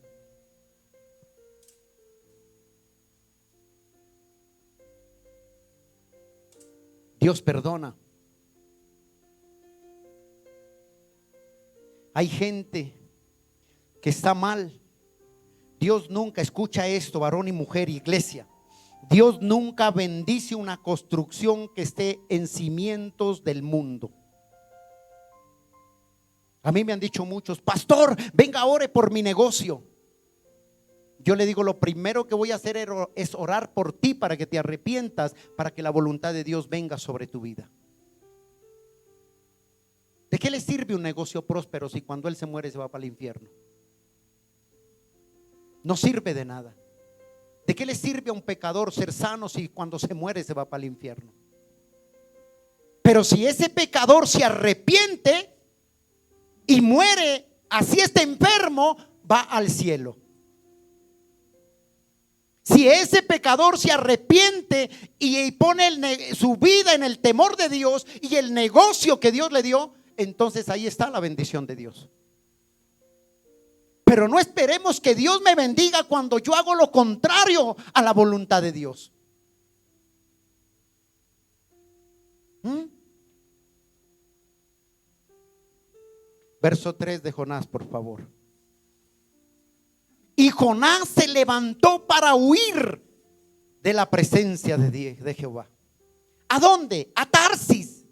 Dios perdona. Hay gente que está mal. Dios nunca, escucha esto, varón y mujer, iglesia, Dios nunca bendice una construcción que esté en cimientos del mundo. A mí me han dicho muchos: pastor, venga, ore por mi negocio. Yo le digo: lo primero que voy a hacer es orar por ti para que te arrepientas, para que la voluntad de Dios venga sobre tu vida. ¿De qué le sirve un negocio próspero si cuando él se muere se va para el infierno? No sirve de nada. ¿De qué le sirve a un pecador ser sano si cuando se muere se va para el infierno? Pero si ese pecador se arrepiente y muere, así está enfermo, va al cielo. Si ese pecador se arrepiente y pone su vida en el temor de Dios y el negocio que Dios le dio, entonces ahí está la bendición de Dios. Pero no esperemos que Dios me bendiga cuando yo hago lo contrario a la voluntad de Dios. Verso 3 de Jonás, por favor. Y Jonás se levantó para huir de la presencia de Jehová. ¿A dónde? A Tarsis.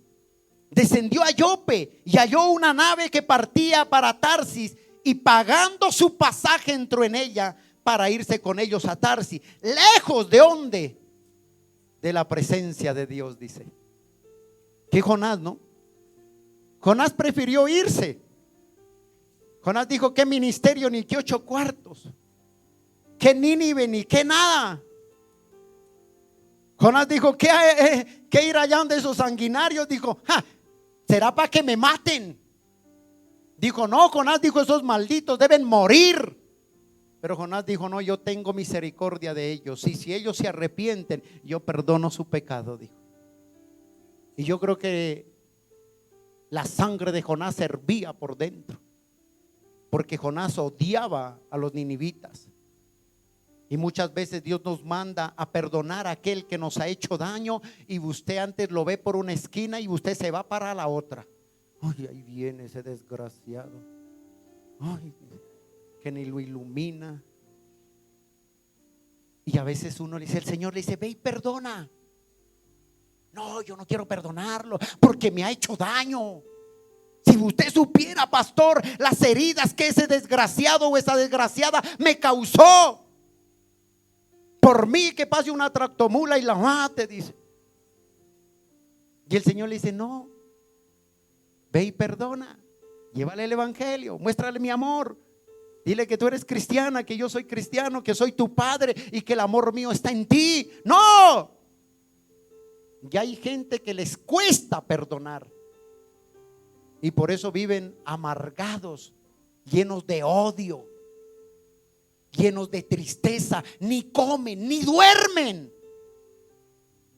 Descendió a Jope y halló una nave que partía para Tarsis, y pagando su pasaje entró en ella para irse con ellos a Tarsis. ¿Lejos de dónde? De la presencia de Dios, dice. ¿Qué Jonás, no? Jonás prefirió irse. Jonás dijo: ¿qué ministerio ni qué 8 cuartos? ¿Qué Nínive ni qué nada? Jonás dijo: ¿qué ir allá donde esos sanguinarios? Dijo: ¿será para que me maten? Dijo: no, Jonás dijo: esos malditos deben morir. Pero Jonás dijo: no, yo tengo misericordia de ellos, y si ellos se arrepienten, yo perdono su pecado, dijo. Y yo creo que la sangre de Jonás hervía por dentro, porque Jonás odiaba a los ninivitas. Y muchas veces Dios nos manda a perdonar a aquel que nos ha hecho daño, y usted antes lo ve por una esquina y usted se va para la otra. Ay, ahí viene ese desgraciado. Ay, que ni lo ilumina. Y a veces uno le dice, el Señor le dice: ve y perdona. No, yo no quiero perdonarlo porque me ha hecho daño. Si usted supiera, pastor, las heridas que ese desgraciado o esa desgraciada me causó. Por mí que pase una tractomula y la mate, dice. Y el Señor le dice: no, ve y perdona. Llévale el evangelio, muéstrale mi amor. Dile que tú eres cristiana, que yo soy cristiano, que soy tu padre y que el amor mío está en ti. No. Ya hay gente que les cuesta perdonar, y por eso viven amargados, llenos de odio, llenos de tristeza. Ni comen ni duermen,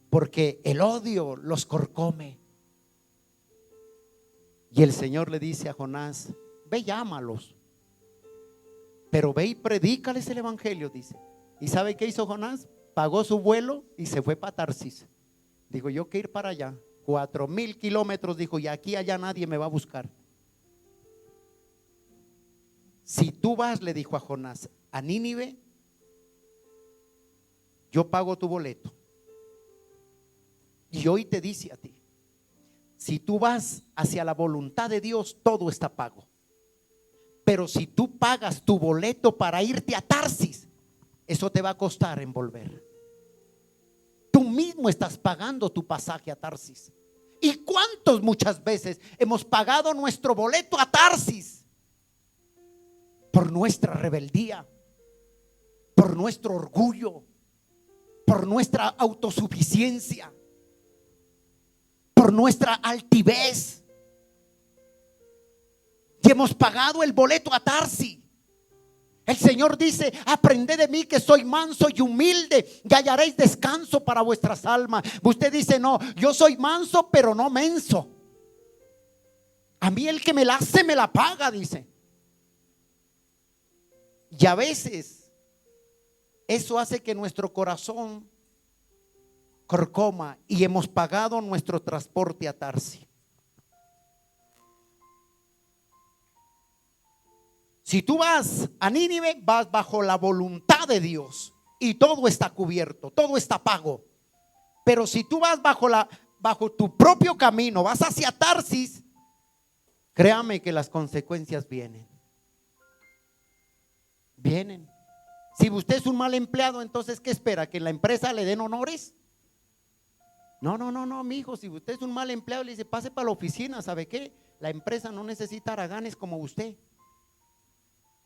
porque el odio los corcome. Y el Señor le dice a Jonás: ve, llámalos. Pero ve y predícales el evangelio, dice. ¿Y sabe qué hizo Jonás? Pagó su vuelo y se fue para Tarsis. Digo, yo que ir para allá, 4,000 kilómetros, dijo, y aquí allá nadie me va a buscar. Si tú vas, le dijo a Jonás, a Nínive, yo pago tu boleto. Y hoy te dice a ti, si tú vas hacia la voluntad de Dios, todo está pago. Pero si tú pagas tu boleto para irte a Tarsis, eso te va a costar en volver. Tú mismo estás pagando tu pasaje a Tarsis. ¿Y cuántos muchas veces hemos pagado nuestro boleto a Tarsis? Por nuestra rebeldía, por nuestro orgullo, por nuestra autosuficiencia, por nuestra altivez. Y hemos pagado el boleto a Tarsis. El Señor dice, aprended de mí que soy manso y humilde y hallaréis descanso para vuestras almas. Usted dice, no, yo soy manso pero no menso. A mí el que me la hace me la paga, dice. Y a veces eso hace que nuestro corazón corcoma y hemos pagado nuestro transporte a Tarsis. Si tú vas a Nínive, vas bajo la voluntad de Dios y todo está cubierto, todo está pago. Pero si tú vas bajo tu propio camino, vas hacia Tarsis, créame que las consecuencias vienen. Vienen. Si usted es un mal empleado, entonces ¿qué espera? ¿Que en la empresa le den honores? No, mi hijo, si usted es un mal empleado, le dice, pase para la oficina, ¿sabe qué? La empresa no necesita haraganes como usted.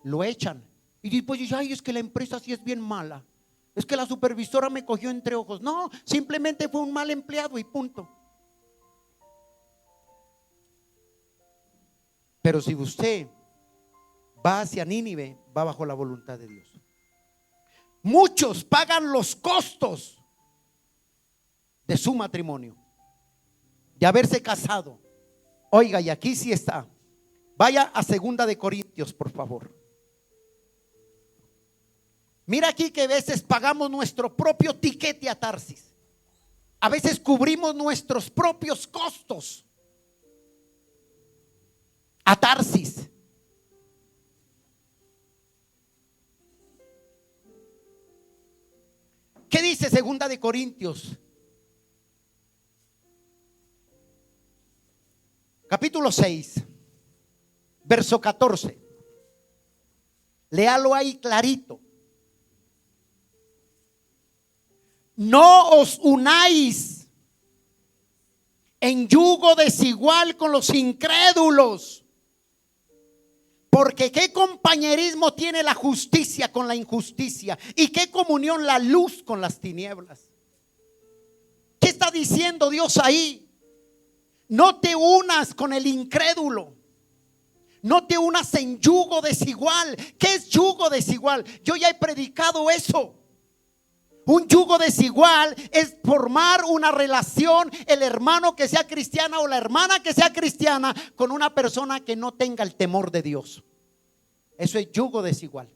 Lo echan. Y después dice, ay, es que la empresa sí es bien mala. Es que la supervisora me cogió entre ojos. No, simplemente fue un mal empleado y punto. Pero si usted va hacia Nínive, va bajo la voluntad de Dios. Muchos pagan los costos de su matrimonio, de haberse casado. Oiga, y aquí sí está. Vaya a 2 de Corintios, por favor. Mira aquí que a veces pagamos nuestro propio tiquete a Tarsis. A veces cubrimos nuestros propios costos a Tarsis. ¿Qué dice 2 de Corintios? Capítulo 6, verso 14. Léalo ahí clarito. No os unáis en yugo desigual con los incrédulos, porque qué compañerismo tiene la justicia con la injusticia, y qué comunión la luz con las tinieblas. ¿Qué está diciendo Dios ahí? No te unas con el incrédulo. No te unas en yugo desigual. ¿Qué es yugo desigual? Yo ya he predicado eso. Un yugo desigual es formar una relación, el hermano que sea cristiana o la hermana que sea cristiana, con una persona que no tenga el temor de Dios. Eso es yugo desigual.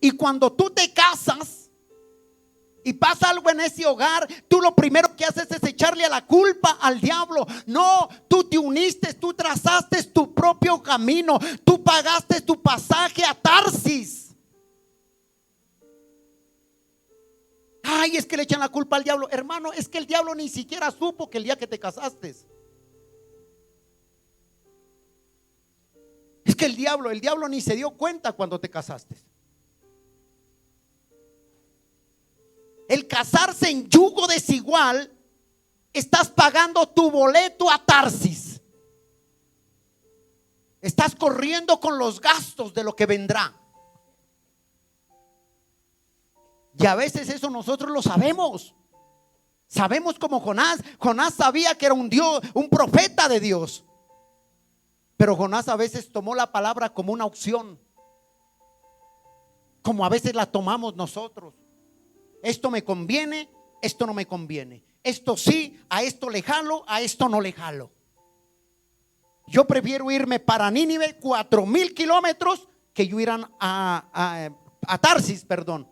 Y cuando tú te casas y pasa algo en ese hogar, tú lo primero que haces es echarle a la culpa al diablo. No, tú te uniste, tú trazaste tu propio camino, tú pagaste tu pasaje a Tarsis. Ay, es que le echan la culpa al diablo. Hermano, es que el diablo ni siquiera supo que el día que te casaste. Es que el diablo ni se dio cuenta cuando te casaste. El casarse en yugo desigual, estás pagando tu boleto a Tarsis. Estás corriendo con los gastos de lo que vendrá. Y a veces eso nosotros lo sabemos. Sabemos como Jonás. Jonás sabía que era un Dios, un profeta de Dios. Pero Jonás a veces tomó la palabra como una opción, como a veces la tomamos nosotros. Esto me conviene, esto no me conviene. Esto sí, a esto le jalo, a esto no le jalo. Yo prefiero irme para Nínive 4,000 kilómetros que yo ir a Tarsis, perdón,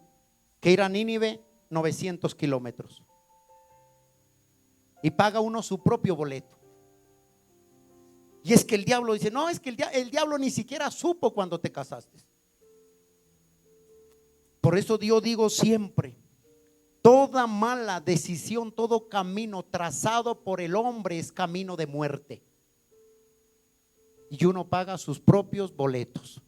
que ir a Nínive 900 kilómetros. Y paga uno su propio boleto. Y es que el diablo dice, no, es que el diablo ni siquiera supo cuando te casaste. Por eso yo digo siempre, toda mala decisión, todo camino trazado por el hombre es camino de muerte. Y uno paga sus propios boletos.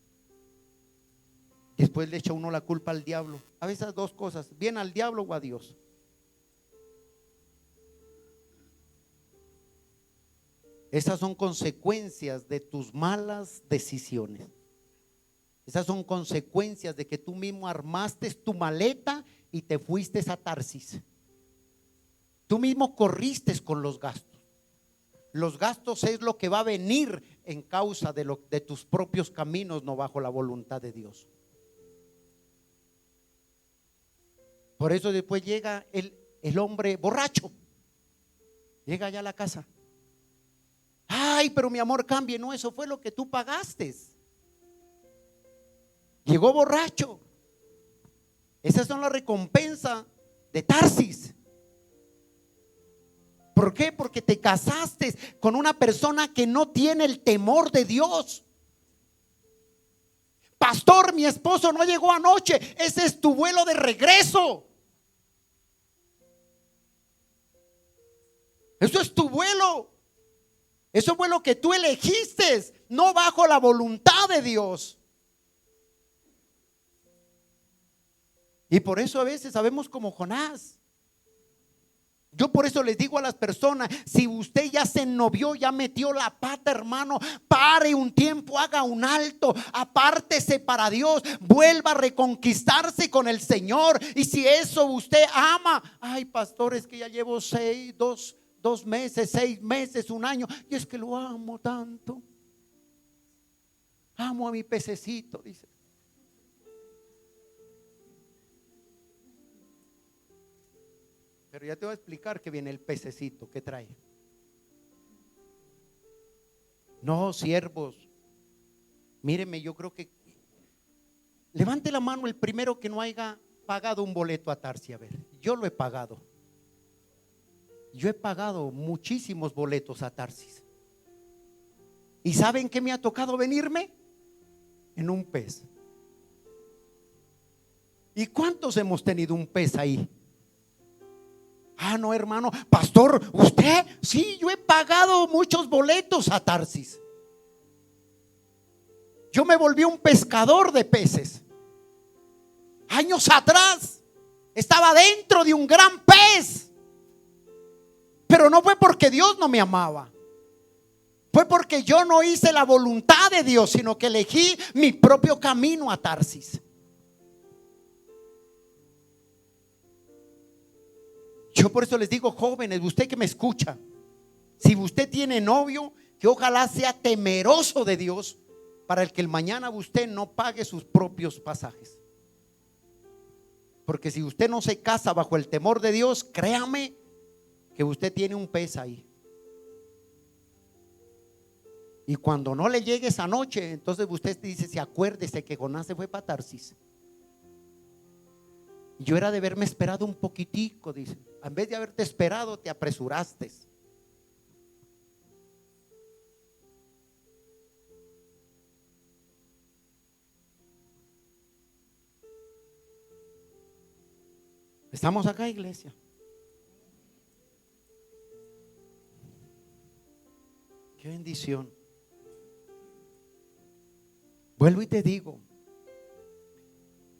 Después le echa uno la culpa al diablo. A veces dos cosas, bien al diablo o a Dios. Esas son consecuencias de tus malas decisiones. Esas son consecuencias de que tú mismo armaste tu maleta y te fuiste a Tarsis. Tú mismo corriste con los gastos. Los gastos es lo que va a venir en causa de tus propios caminos, no bajo la voluntad de Dios. Por eso después llega el hombre borracho. Llega allá a la casa. Ay, pero mi amor, cambie. No, eso fue lo que tú pagaste. Llegó borracho. Esas son las recompensas de Tarsis. ¿Por qué? Porque te casaste con una persona que no tiene el temor de Dios. Pastor, mi esposo no llegó anoche. Ese es tu vuelo de regreso. Eso es tu vuelo. Eso fue lo que tú elegiste, no bajo la voluntad de Dios. Y por eso a veces sabemos como Jonás. Yo por eso les digo a las personas, si usted ya se ennovió, ya metió la pata, hermano, pare un tiempo, haga un alto, apártese para Dios, vuelva a reconquistarse con el Señor. Y si eso usted ama, ay pastor, es que ya llevo 2 meses, 6 meses, 1 año, y es que lo amo tanto. Amo a mi pececito, dice. Pero ya te voy a explicar que viene el pececito que trae. No, siervos, míreme, yo creo que levante la mano el primero que no haya pagado un boleto a Tarsis. A ver, yo lo he pagado. Yo he pagado muchísimos boletos a Tarsis. ¿Y saben qué me ha tocado venirme? En un pez. ¿Y cuántos hemos tenido un pez ahí? Ah, no, hermano, pastor, ¿usted? Sí, yo he pagado muchos boletos a Tarsis. Yo me volví un pescador de peces. Años atrás estaba dentro de un gran pez. Pero no fue porque Dios no me amaba. Fue porque yo no hice la voluntad de Dios, sino que elegí mi propio camino a Tarsis. Yo por eso les digo, jóvenes, usted que me escucha, si usted tiene novio, que ojalá sea temeroso de Dios, para el que el mañana usted no pague sus propios pasajes. Porque si usted no se casa bajo el temor de Dios, créame que usted tiene un pez ahí. Y cuando no le llegue esa noche, entonces usted dice, si acuérdese que Jonás se fue para Tarsis. Yo era de haberme esperado un poquitico, dice. En vez de haberte esperado, te apresuraste. ¿Estamos acá, iglesia? Qué bendición. Vuelvo y te digo,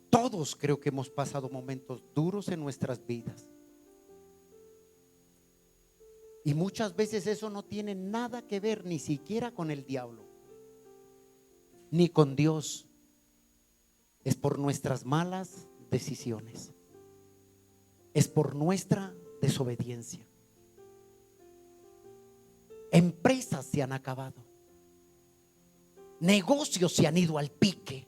todos creo que hemos pasado momentos duros en nuestras vidas. Y muchas veces eso no tiene nada que ver ni siquiera con el diablo, ni con Dios. Es por nuestras malas decisiones. Es por nuestra desobediencia. Empresas se han acabado. Negocios se han ido al pique.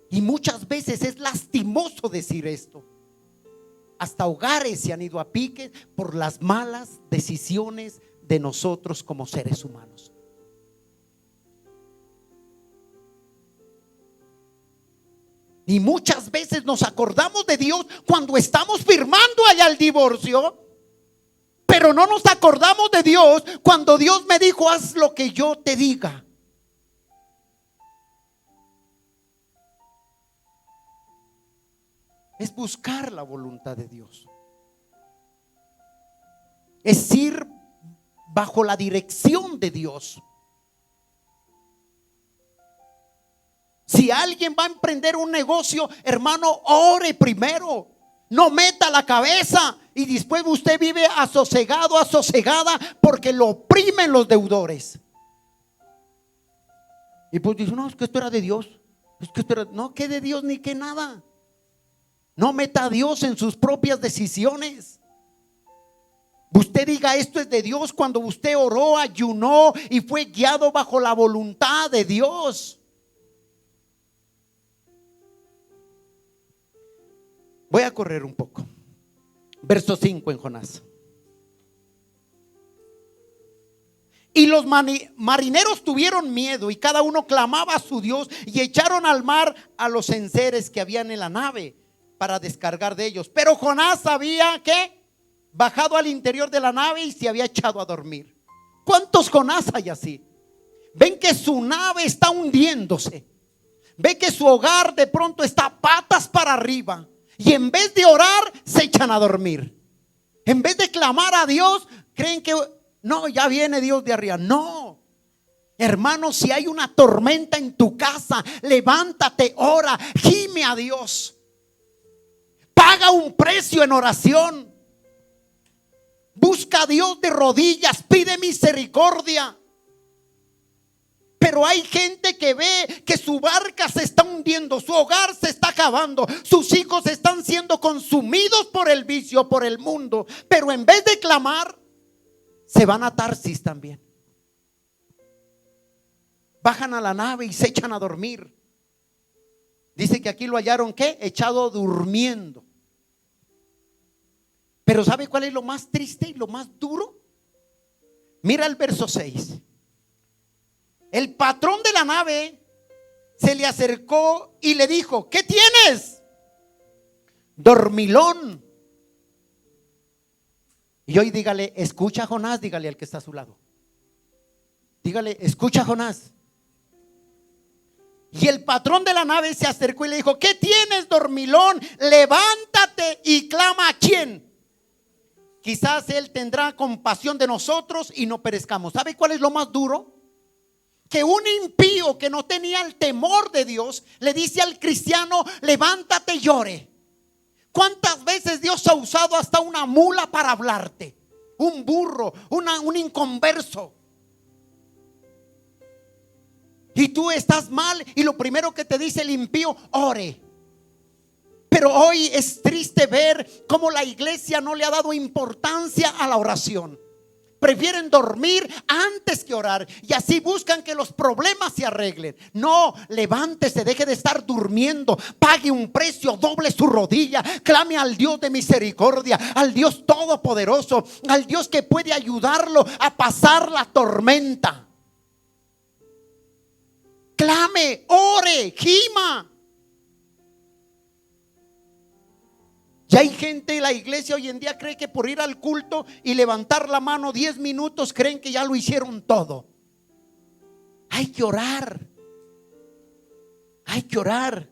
Y muchas veces es lastimoso decir esto. Hasta hogares se han ido a pique por las malas decisiones de nosotros como seres humanos. Y muchas veces nos acordamos de Dios cuando estamos firmando allá el divorcio, pero no nos acordamos de Dios cuando Dios me dijo: haz lo que yo te diga. Es buscar la voluntad de Dios. Es ir bajo la dirección de Dios. Si alguien va a emprender un negocio, hermano, ore primero. No meta la cabeza y después usted vive asosegado, asosegada, porque lo oprimen los deudores. Y pues dice: no, es que esto era de Dios. Es que esto era... No, que de Dios ni que nada. No meta a Dios en sus propias decisiones. Usted diga: esto es de Dios, cuando usted oró, ayunó y fue guiado bajo la voluntad de Dios. Voy a correr un poco. Verso 5 en Jonás. Y los marineros tuvieron miedo, y cada uno clamaba a su Dios, y echaron al mar a los enseres que habían en la nave para descargar de ellos. Pero Jonás había bajado al interior de la nave y se había echado a dormir. ¿Cuántos Jonás hay así? Ven que su nave está hundiéndose. Ve que su hogar de pronto está patas para arriba. Y en vez de orar, se echan a dormir. En vez de clamar a Dios, creen que no, ya viene Dios de arriba. No, hermano, si hay una tormenta en tu casa, levántate, ora, gime a Dios. Paga un precio en oración. Busca a Dios de rodillas, pide misericordia. Pero hay gente que ve que su barca se está hundiendo, su hogar se está acabando, sus hijos están siendo consumidos por el vicio, por el mundo. Pero en vez de clamar, se van a Tarsis también. Bajan a la nave y se echan a dormir. Dice que aquí lo hallaron echado durmiendo. Pero ¿sabe cuál es lo más triste y lo más duro? Mira el verso 6. El patrón de la nave se le acercó y le dijo: ¿qué tienes? Dormilón. Y hoy dígale: escucha, Jonás. Dígale al que está a su lado. Dígale: escucha, Jonás. Y el patrón de la nave se acercó y le dijo: ¿qué tienes, dormilón? Levántate y clama. ¿A quién? Quizás Él tendrá compasión de nosotros y no perezcamos. ¿Sabe cuál es lo más duro? Que un impío que no tenía el temor de Dios le dice al cristiano: levántate y llore. ¿Cuántas veces Dios ha usado hasta una mula para hablarte? Un burro, un inconverso. Y tú estás mal y lo primero que te dice el impío: ore. Pero hoy es triste ver cómo la iglesia no le ha dado importancia a la oración. Prefieren dormir antes que orar, y así buscan que los problemas se arreglen. No, levántese, deje de estar durmiendo, pague un precio, doble su rodilla, clame al Dios de misericordia, al Dios todopoderoso, al Dios que puede ayudarlo a pasar la tormenta. Clame, ore, gima. Y hay gente en la iglesia hoy en día cree que por ir al culto y levantar la mano 10 minutos creen que ya lo hicieron todo. Hay que orar. Hay que orar.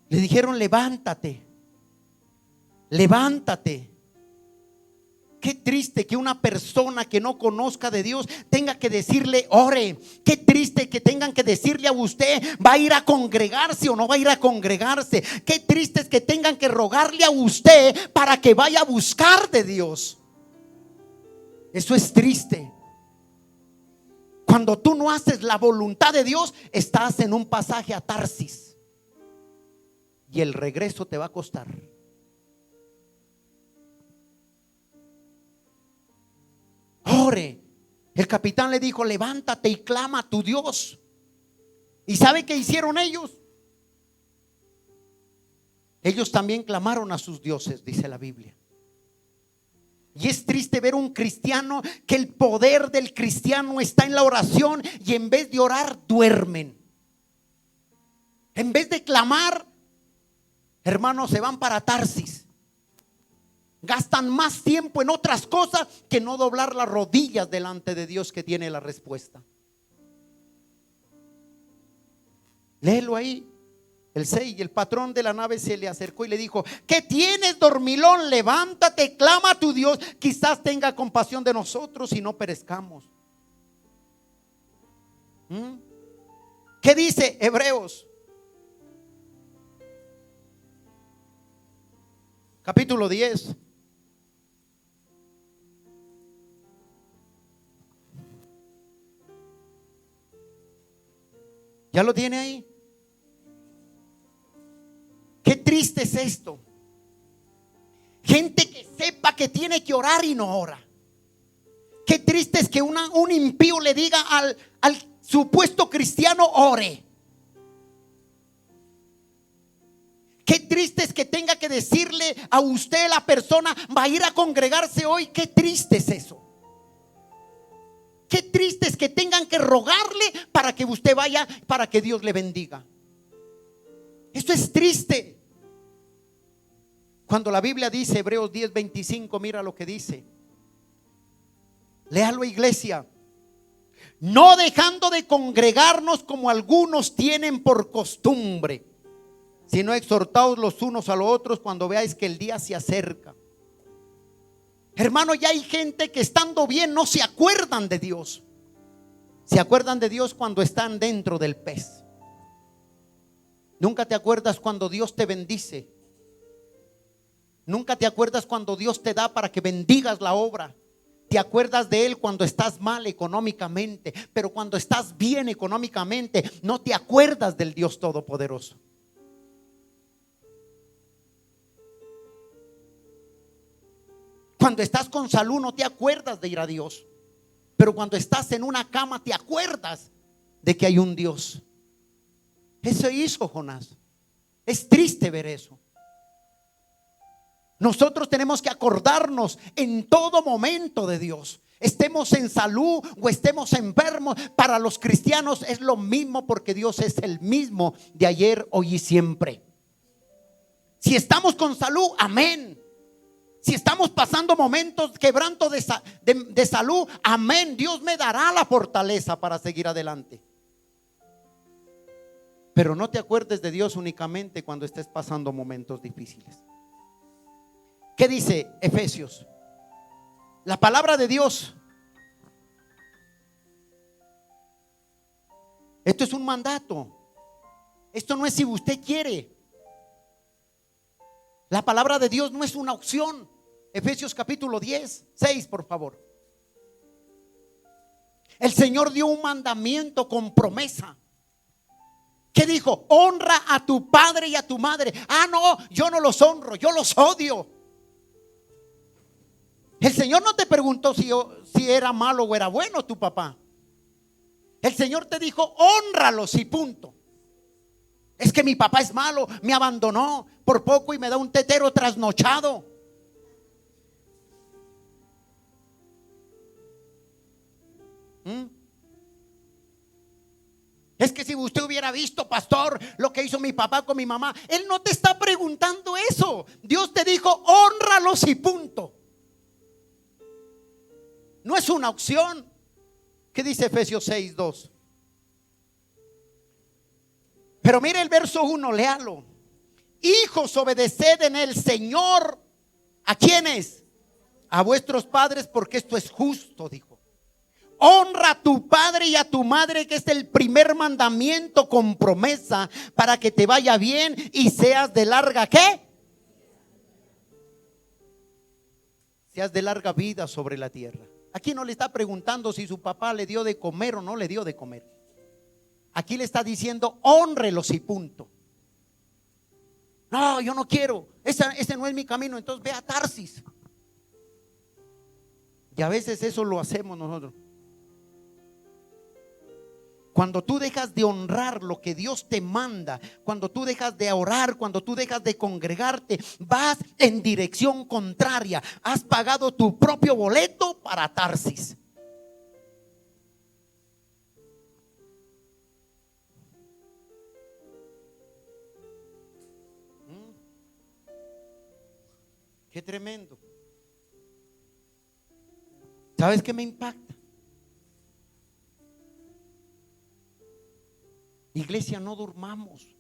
Le dijeron: levántate. Levántate. Qué triste que una persona que no conozca de Dios tenga que decirle: ore. Qué triste que tengan que decirle a usted: ¿va a ir a congregarse o no va a ir a congregarse? Qué triste es que tengan que rogarle a usted para que vaya a buscar de Dios. Eso es triste. Cuando tú no haces la voluntad de Dios, estás en un pasaje a Tarsis y el regreso te va a costar. Ore. El capitán le dijo: levántate y clama a tu Dios. ¿Y sabe qué hicieron ellos? Ellos también clamaron a sus dioses, dice la Biblia. Y es triste ver un cristiano que el poder del cristiano está en la oración, y en vez de orar duermen. En vez de clamar, hermanos, se van para Tarsis. Gastan más tiempo en otras cosas que no doblar las rodillas delante de Dios, que tiene la respuesta. Léelo ahí, el 6. Y el patrón de la nave se le acercó y le dijo: ¿qué tienes, dormilón? Levántate, clama a tu Dios, quizás tenga compasión de nosotros y no perezcamos. ¿Qué dice Hebreos? Capítulo 10. ¿Ya lo tiene ahí? Qué triste es esto. Gente que sepa que tiene que orar y no ora. Qué triste es que un impío le diga al supuesto cristiano: ore. Qué triste es que tenga que decirle a usted, la persona: va a ir a congregarse hoy. Qué triste es eso. Qué triste es que tengan que rogarle para que usted vaya, para que Dios le bendiga. Esto es triste. Cuando la Biblia dice, Hebreos 10:25, mira lo que dice. Léalo, iglesia. No dejando de congregarnos como algunos tienen por costumbre, sino exhortaos los unos a los otros cuando veáis que el día se acerca. Hermano, ya hay gente que estando bien no se acuerdan de Dios. Se acuerdan de Dios cuando están dentro del pez. Nunca te acuerdas cuando Dios te bendice. Nunca te acuerdas cuando Dios te da para que bendigas la obra. Te acuerdas de Él cuando estás mal económicamente, pero cuando estás bien económicamente no te acuerdas del Dios Todopoderoso. Cuando estás con salud no te acuerdas de ir a Dios, pero cuando estás en una cama te acuerdas de que hay un Dios. Eso hizo Jonás. Es triste ver eso. Nosotros tenemos que acordarnos en todo momento de Dios. Estemos en salud o estemos enfermos, para los cristianos es lo mismo, porque Dios es el mismo de ayer, hoy y siempre. Si estamos con salud, amén. Si estamos pasando momentos quebranto de salud, amén. Dios me dará la fortaleza para seguir adelante. Pero no te acuerdes de Dios únicamente cuando estés pasando momentos difíciles. ¿Qué dice Efesios? La palabra de Dios. Esto es un mandato. Esto no es si usted quiere. La palabra de Dios no es una opción. Efesios capítulo 10, 6, por favor. El Señor dio un mandamiento con promesa. ¿Qué dijo? Honra a tu padre y a tu madre. Ah, no, yo no los honro, yo los odio. El Señor no te preguntó si era malo o era bueno tu papá. El Señor te dijo: hónralos y punto. Es que mi papá es malo, me abandonó por poco y me da un tetero trasnochado. Es que si usted hubiera visto, pastor, lo que hizo mi papá con mi mamá. Él no te está preguntando eso. Dios te dijo: hónralos y punto. No es una opción. ¿Qué dice Efesios 6:2? Pero mire el verso 1, léalo. Hijos, obedeced en el Señor. ¿A quiénes? A vuestros padres, porque esto es justo, dijo. Honra a tu padre y a tu madre, que es el primer mandamiento con promesa, para que te vaya bien y seas de larga, ¿qué? Seas de larga vida sobre la tierra. Aquí no le está preguntando si su papá le dio de comer o no le dio de comer. Aquí le está diciendo: hónrelos y punto. No, yo no quiero. Ese no es mi camino. Entonces ve a Tarsis. Y a veces eso lo hacemos nosotros. Cuando tú dejas de honrar lo que Dios te manda, cuando tú dejas de orar, cuando tú dejas de congregarte, vas en dirección contraria. Has pagado tu propio boleto para Tarsis. Qué tremendo. ¿Sabes qué me impacta? Iglesia, no durmamos.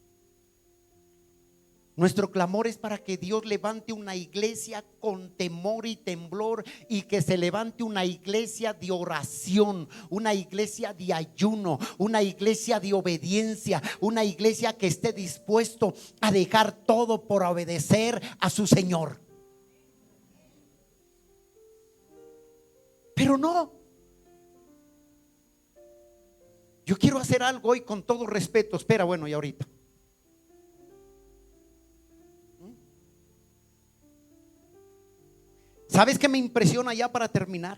Nuestro clamor es para que Dios levante una iglesia con temor y temblor, y que se levante una iglesia de oración, una iglesia de ayuno, una iglesia de obediencia, una iglesia que esté dispuesto a dejar todo por obedecer a su Señor. Pero no. Yo quiero hacer algo hoy con todo respeto. Espera, bueno, y ahorita. ¿Sabes qué me impresiona ya para terminar?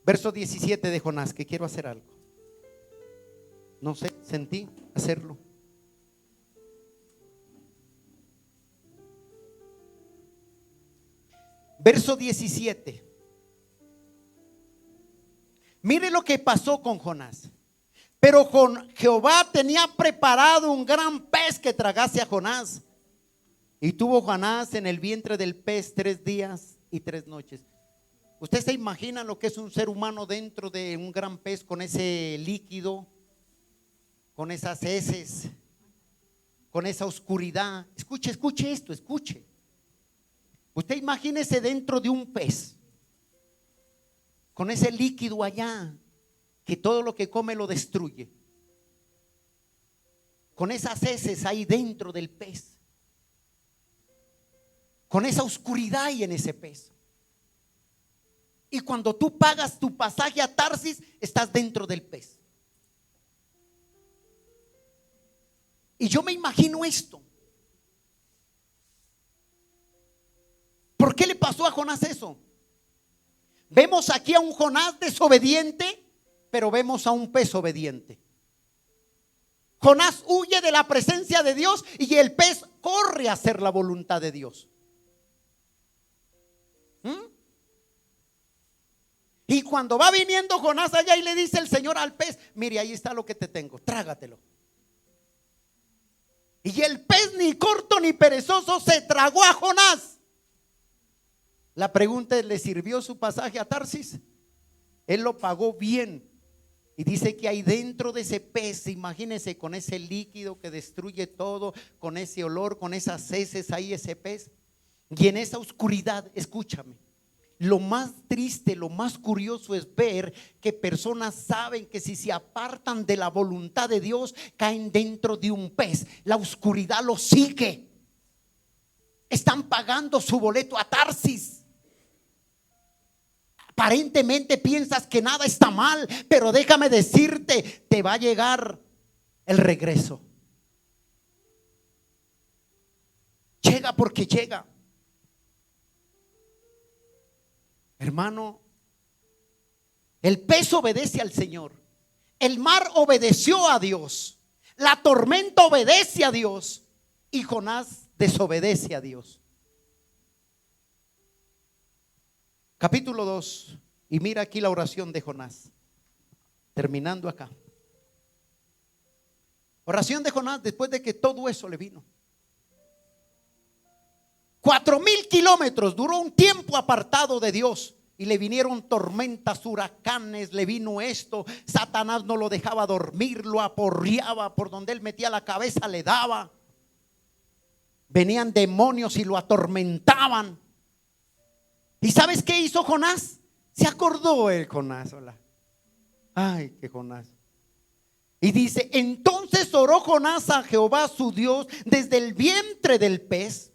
Verso 17 de Jonás, que quiero hacer algo. No sé, sentí hacerlo. Verso 17. Mire lo que pasó con Jonás. Pero Jehová tenía preparado un gran pez que tragase a Jonás. Y tuvo Jonás en el vientre del pez 3 días y 3 noches. ¿Usted se imagina lo que es un ser humano dentro de un gran pez, con ese líquido, con esas heces, con esa oscuridad? Escuche, escuche esto, escuche. Usted imagínese dentro de un pez, con ese líquido allá, que todo lo que come lo destruye, con esas heces ahí dentro del pez, con esa oscuridad ahí en ese pez. Y cuando tú pagas tu pasaje a Tarsis, estás dentro del pez. Y yo me imagino esto. ¿Por qué le pasó a Jonás eso? Vemos aquí a un Jonás desobediente, pero vemos a un pez obediente. Jonás huye de la presencia de Dios y el pez corre a hacer la voluntad de Dios. Y cuando va viniendo Jonás allá y le dice el Señor al pez: mire, ahí está lo que te tengo, trágatelo. Y el pez, ni corto ni perezoso, se tragó a Jonás. La pregunta es: ¿le sirvió su pasaje a Tarsis? Él lo pagó bien. Y dice que ahí dentro de ese pez, imagínense, con ese líquido que destruye todo, con ese olor, con esas heces ahí ese pez, y en esa oscuridad, escúchame, lo más triste, lo más curioso es ver que personas saben que si se apartan de la voluntad de Dios, caen dentro de un pez. La oscuridad los sigue. Están pagando su boleto a Tarsis. Aparentemente piensas que nada está mal, pero déjame decirte, te va a llegar el regreso. Llega porque llega. Hermano, el pez obedece al Señor. El mar obedeció a Dios. La tormenta obedece a Dios. Y Jonás desobedece a Dios. Capítulo 2. Y mira aquí la oración de Jonás. Terminando acá. Oración de Jonás después de que todo eso le vino. 4,000 kilómetros, duró un tiempo apartado de Dios. Y le vinieron tormentas, huracanes, le vino esto. Satanás no lo dejaba dormir, lo aporreaba, por donde él metía la cabeza le daba. Venían demonios y lo atormentaban. ¿Y sabes qué hizo Jonás? Se acordó el Jonás. Hola. Ay, qué Jonás. Y dice: entonces oró Jonás a Jehová su Dios desde el vientre del pez.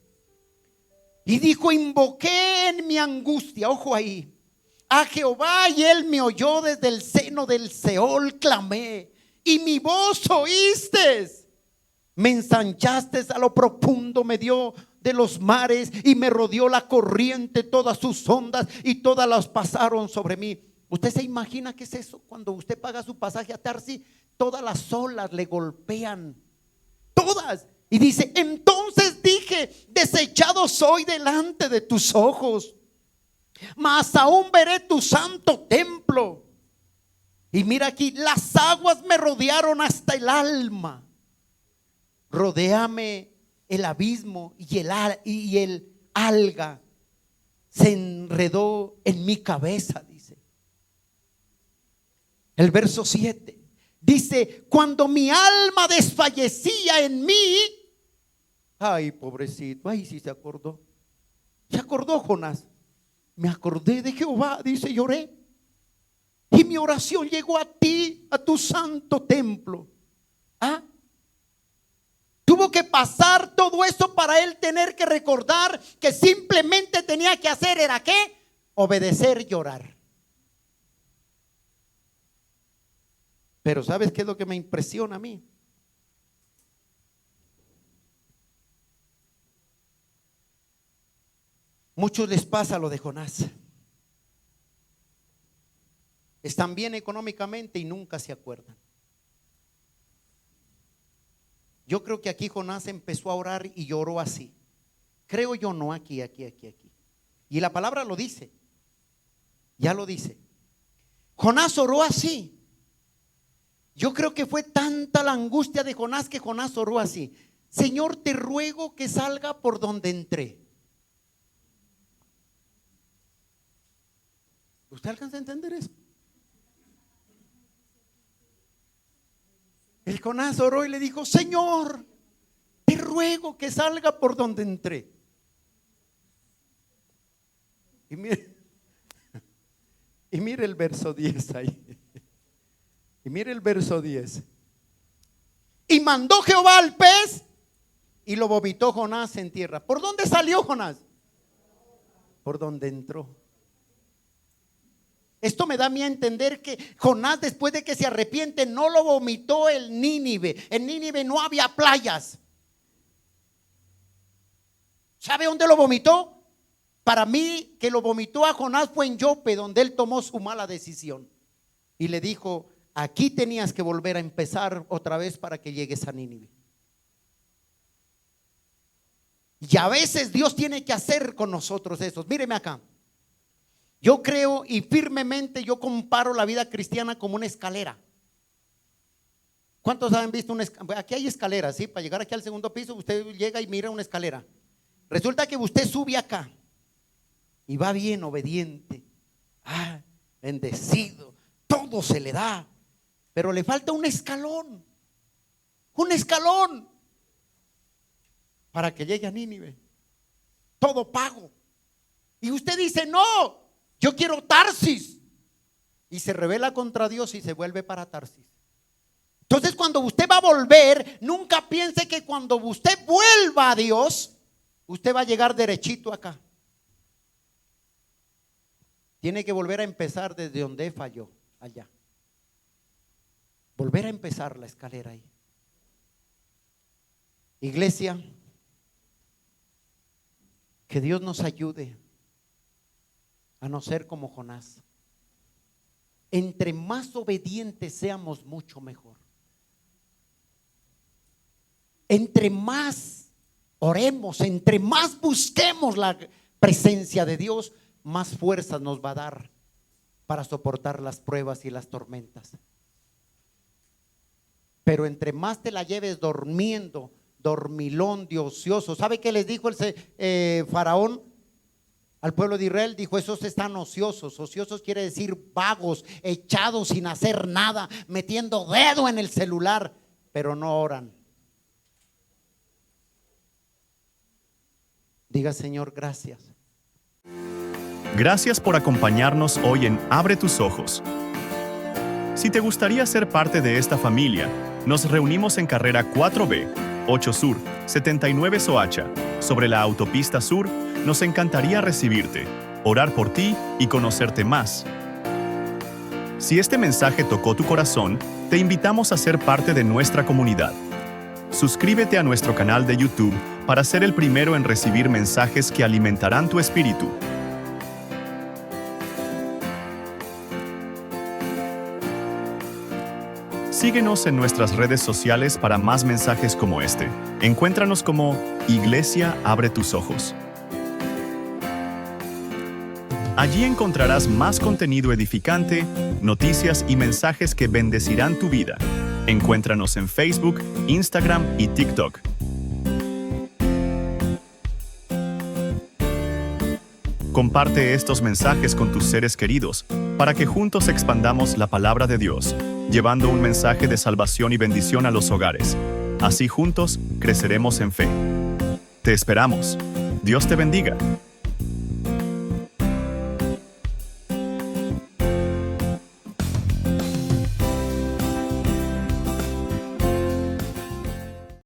Y dijo: invoqué en mi angustia, ojo ahí, a Jehová, y él me oyó desde el seno del Seol, clamé, y mi voz oíste. Me ensanchaste a lo profundo, me dio de los mares, y me rodeó la corriente, todas sus ondas, y todas las pasaron sobre mí. ¿Usted se imagina qué es eso? Cuando usted paga su pasaje a Tarsis, todas las olas le golpean, todas. Y dice: entonces dije: desechado soy delante de tus ojos, mas aún veré tu santo templo. Y mira aquí: las aguas me rodearon hasta el alma, rodéame el abismo y el alga, se enredó en mi cabeza, dice. El verso 7 dice, cuando mi alma desfallecía en mí. Ay, pobrecito, ay, sí se acordó. Se acordó Jonás. Me acordé de Jehová, dice, lloré. Y mi oración llegó a ti, a tu santo templo. ¿Ah? Tuvo que pasar todo eso para él tener que recordar que simplemente tenía que hacer, ¿era qué? Obedecer y orar. Pero ¿sabes qué es lo que me impresiona a mí? Muchos les pasa lo de Jonás. Están bien económicamente y nunca se acuerdan. Yo creo que aquí Jonás empezó a orar y lloró así. Creo yo, no aquí. Y la palabra lo dice. Ya lo dice. Jonás oró así. Yo creo que fue tanta la angustia de Jonás que Jonás oró así. Señor, te ruego que salga por donde entré. ¿Usted alcanza a entender eso? El Jonás oró y le dijo, Señor, te ruego que salga por donde entré. Y mire el verso 10 ahí. Y mire el verso 10. Y mandó Jehová al pez y lo vomitó Jonás en tierra. ¿Por dónde salió Jonás? Por donde entró. Esto me da a mí a entender que Jonás, después de que se arrepiente, no lo vomitó el Nínive. En Nínive no había playas. ¿Sabe dónde lo vomitó? Para mí, que lo vomitó a Jonás fue en Jope, donde él tomó su mala decisión. Y le dijo, aquí tenías que volver a empezar otra vez para que llegues a Nínive. Y a veces Dios tiene que hacer con nosotros eso. Míreme acá. Yo creo y firmemente yo comparo la vida cristiana como una escalera. ¿Cuántos han visto una escalera? Aquí hay escaleras, ¿sí? Para llegar aquí al segundo piso usted llega y mira una escalera. Resulta que usted sube acá y va bien obediente, bendecido, todo se le da, pero le falta un escalón para que llegue a Nínive, todo pago. Y usted dice, no, yo quiero Tarsis. Y se rebela contra Dios y se vuelve para Tarsis. Entonces cuando usted va a volver, nunca piense que cuando usted vuelva a Dios, usted va a llegar derechito acá. Tiene que volver a empezar desde donde falló, allá. Volver a empezar la escalera ahí. Iglesia, que Dios nos ayude a no ser como Jonás. Entre más obedientes seamos, mucho mejor. Entre más oremos, entre más busquemos la presencia de Dios, más fuerzas nos va a dar para soportar las pruebas y las tormentas. Pero entre más te la lleves durmiendo, dormilón, de ocioso. ¿Sabe qué les dijo el Faraón al pueblo de Israel? Dijo, esos están ociosos. Ociosos quiere decir vagos, echados sin hacer nada, metiendo dedo en el celular, pero no oran. Diga, Señor, gracias. Gracias por acompañarnos hoy en Abre tus ojos. Si te gustaría ser parte de esta familia, nos reunimos en carrera 4B, 8 Sur, 79 Soacha, sobre la autopista Sur. Nos encantaría recibirte, orar por ti y conocerte más. Si este mensaje tocó tu corazón, te invitamos a ser parte de nuestra comunidad. Suscríbete a nuestro canal de YouTube para ser el primero en recibir mensajes que alimentarán tu espíritu. Síguenos en nuestras redes sociales para más mensajes como este. Encuéntranos como Iglesia Abre tus Ojos. Allí encontrarás más contenido edificante, noticias y mensajes que bendecirán tu vida. Encuéntranos en Facebook, Instagram y TikTok. Comparte estos mensajes con tus seres queridos para que juntos expandamos la palabra de Dios, llevando un mensaje de salvación y bendición a los hogares. Así juntos creceremos en fe. Te esperamos. Dios te bendiga.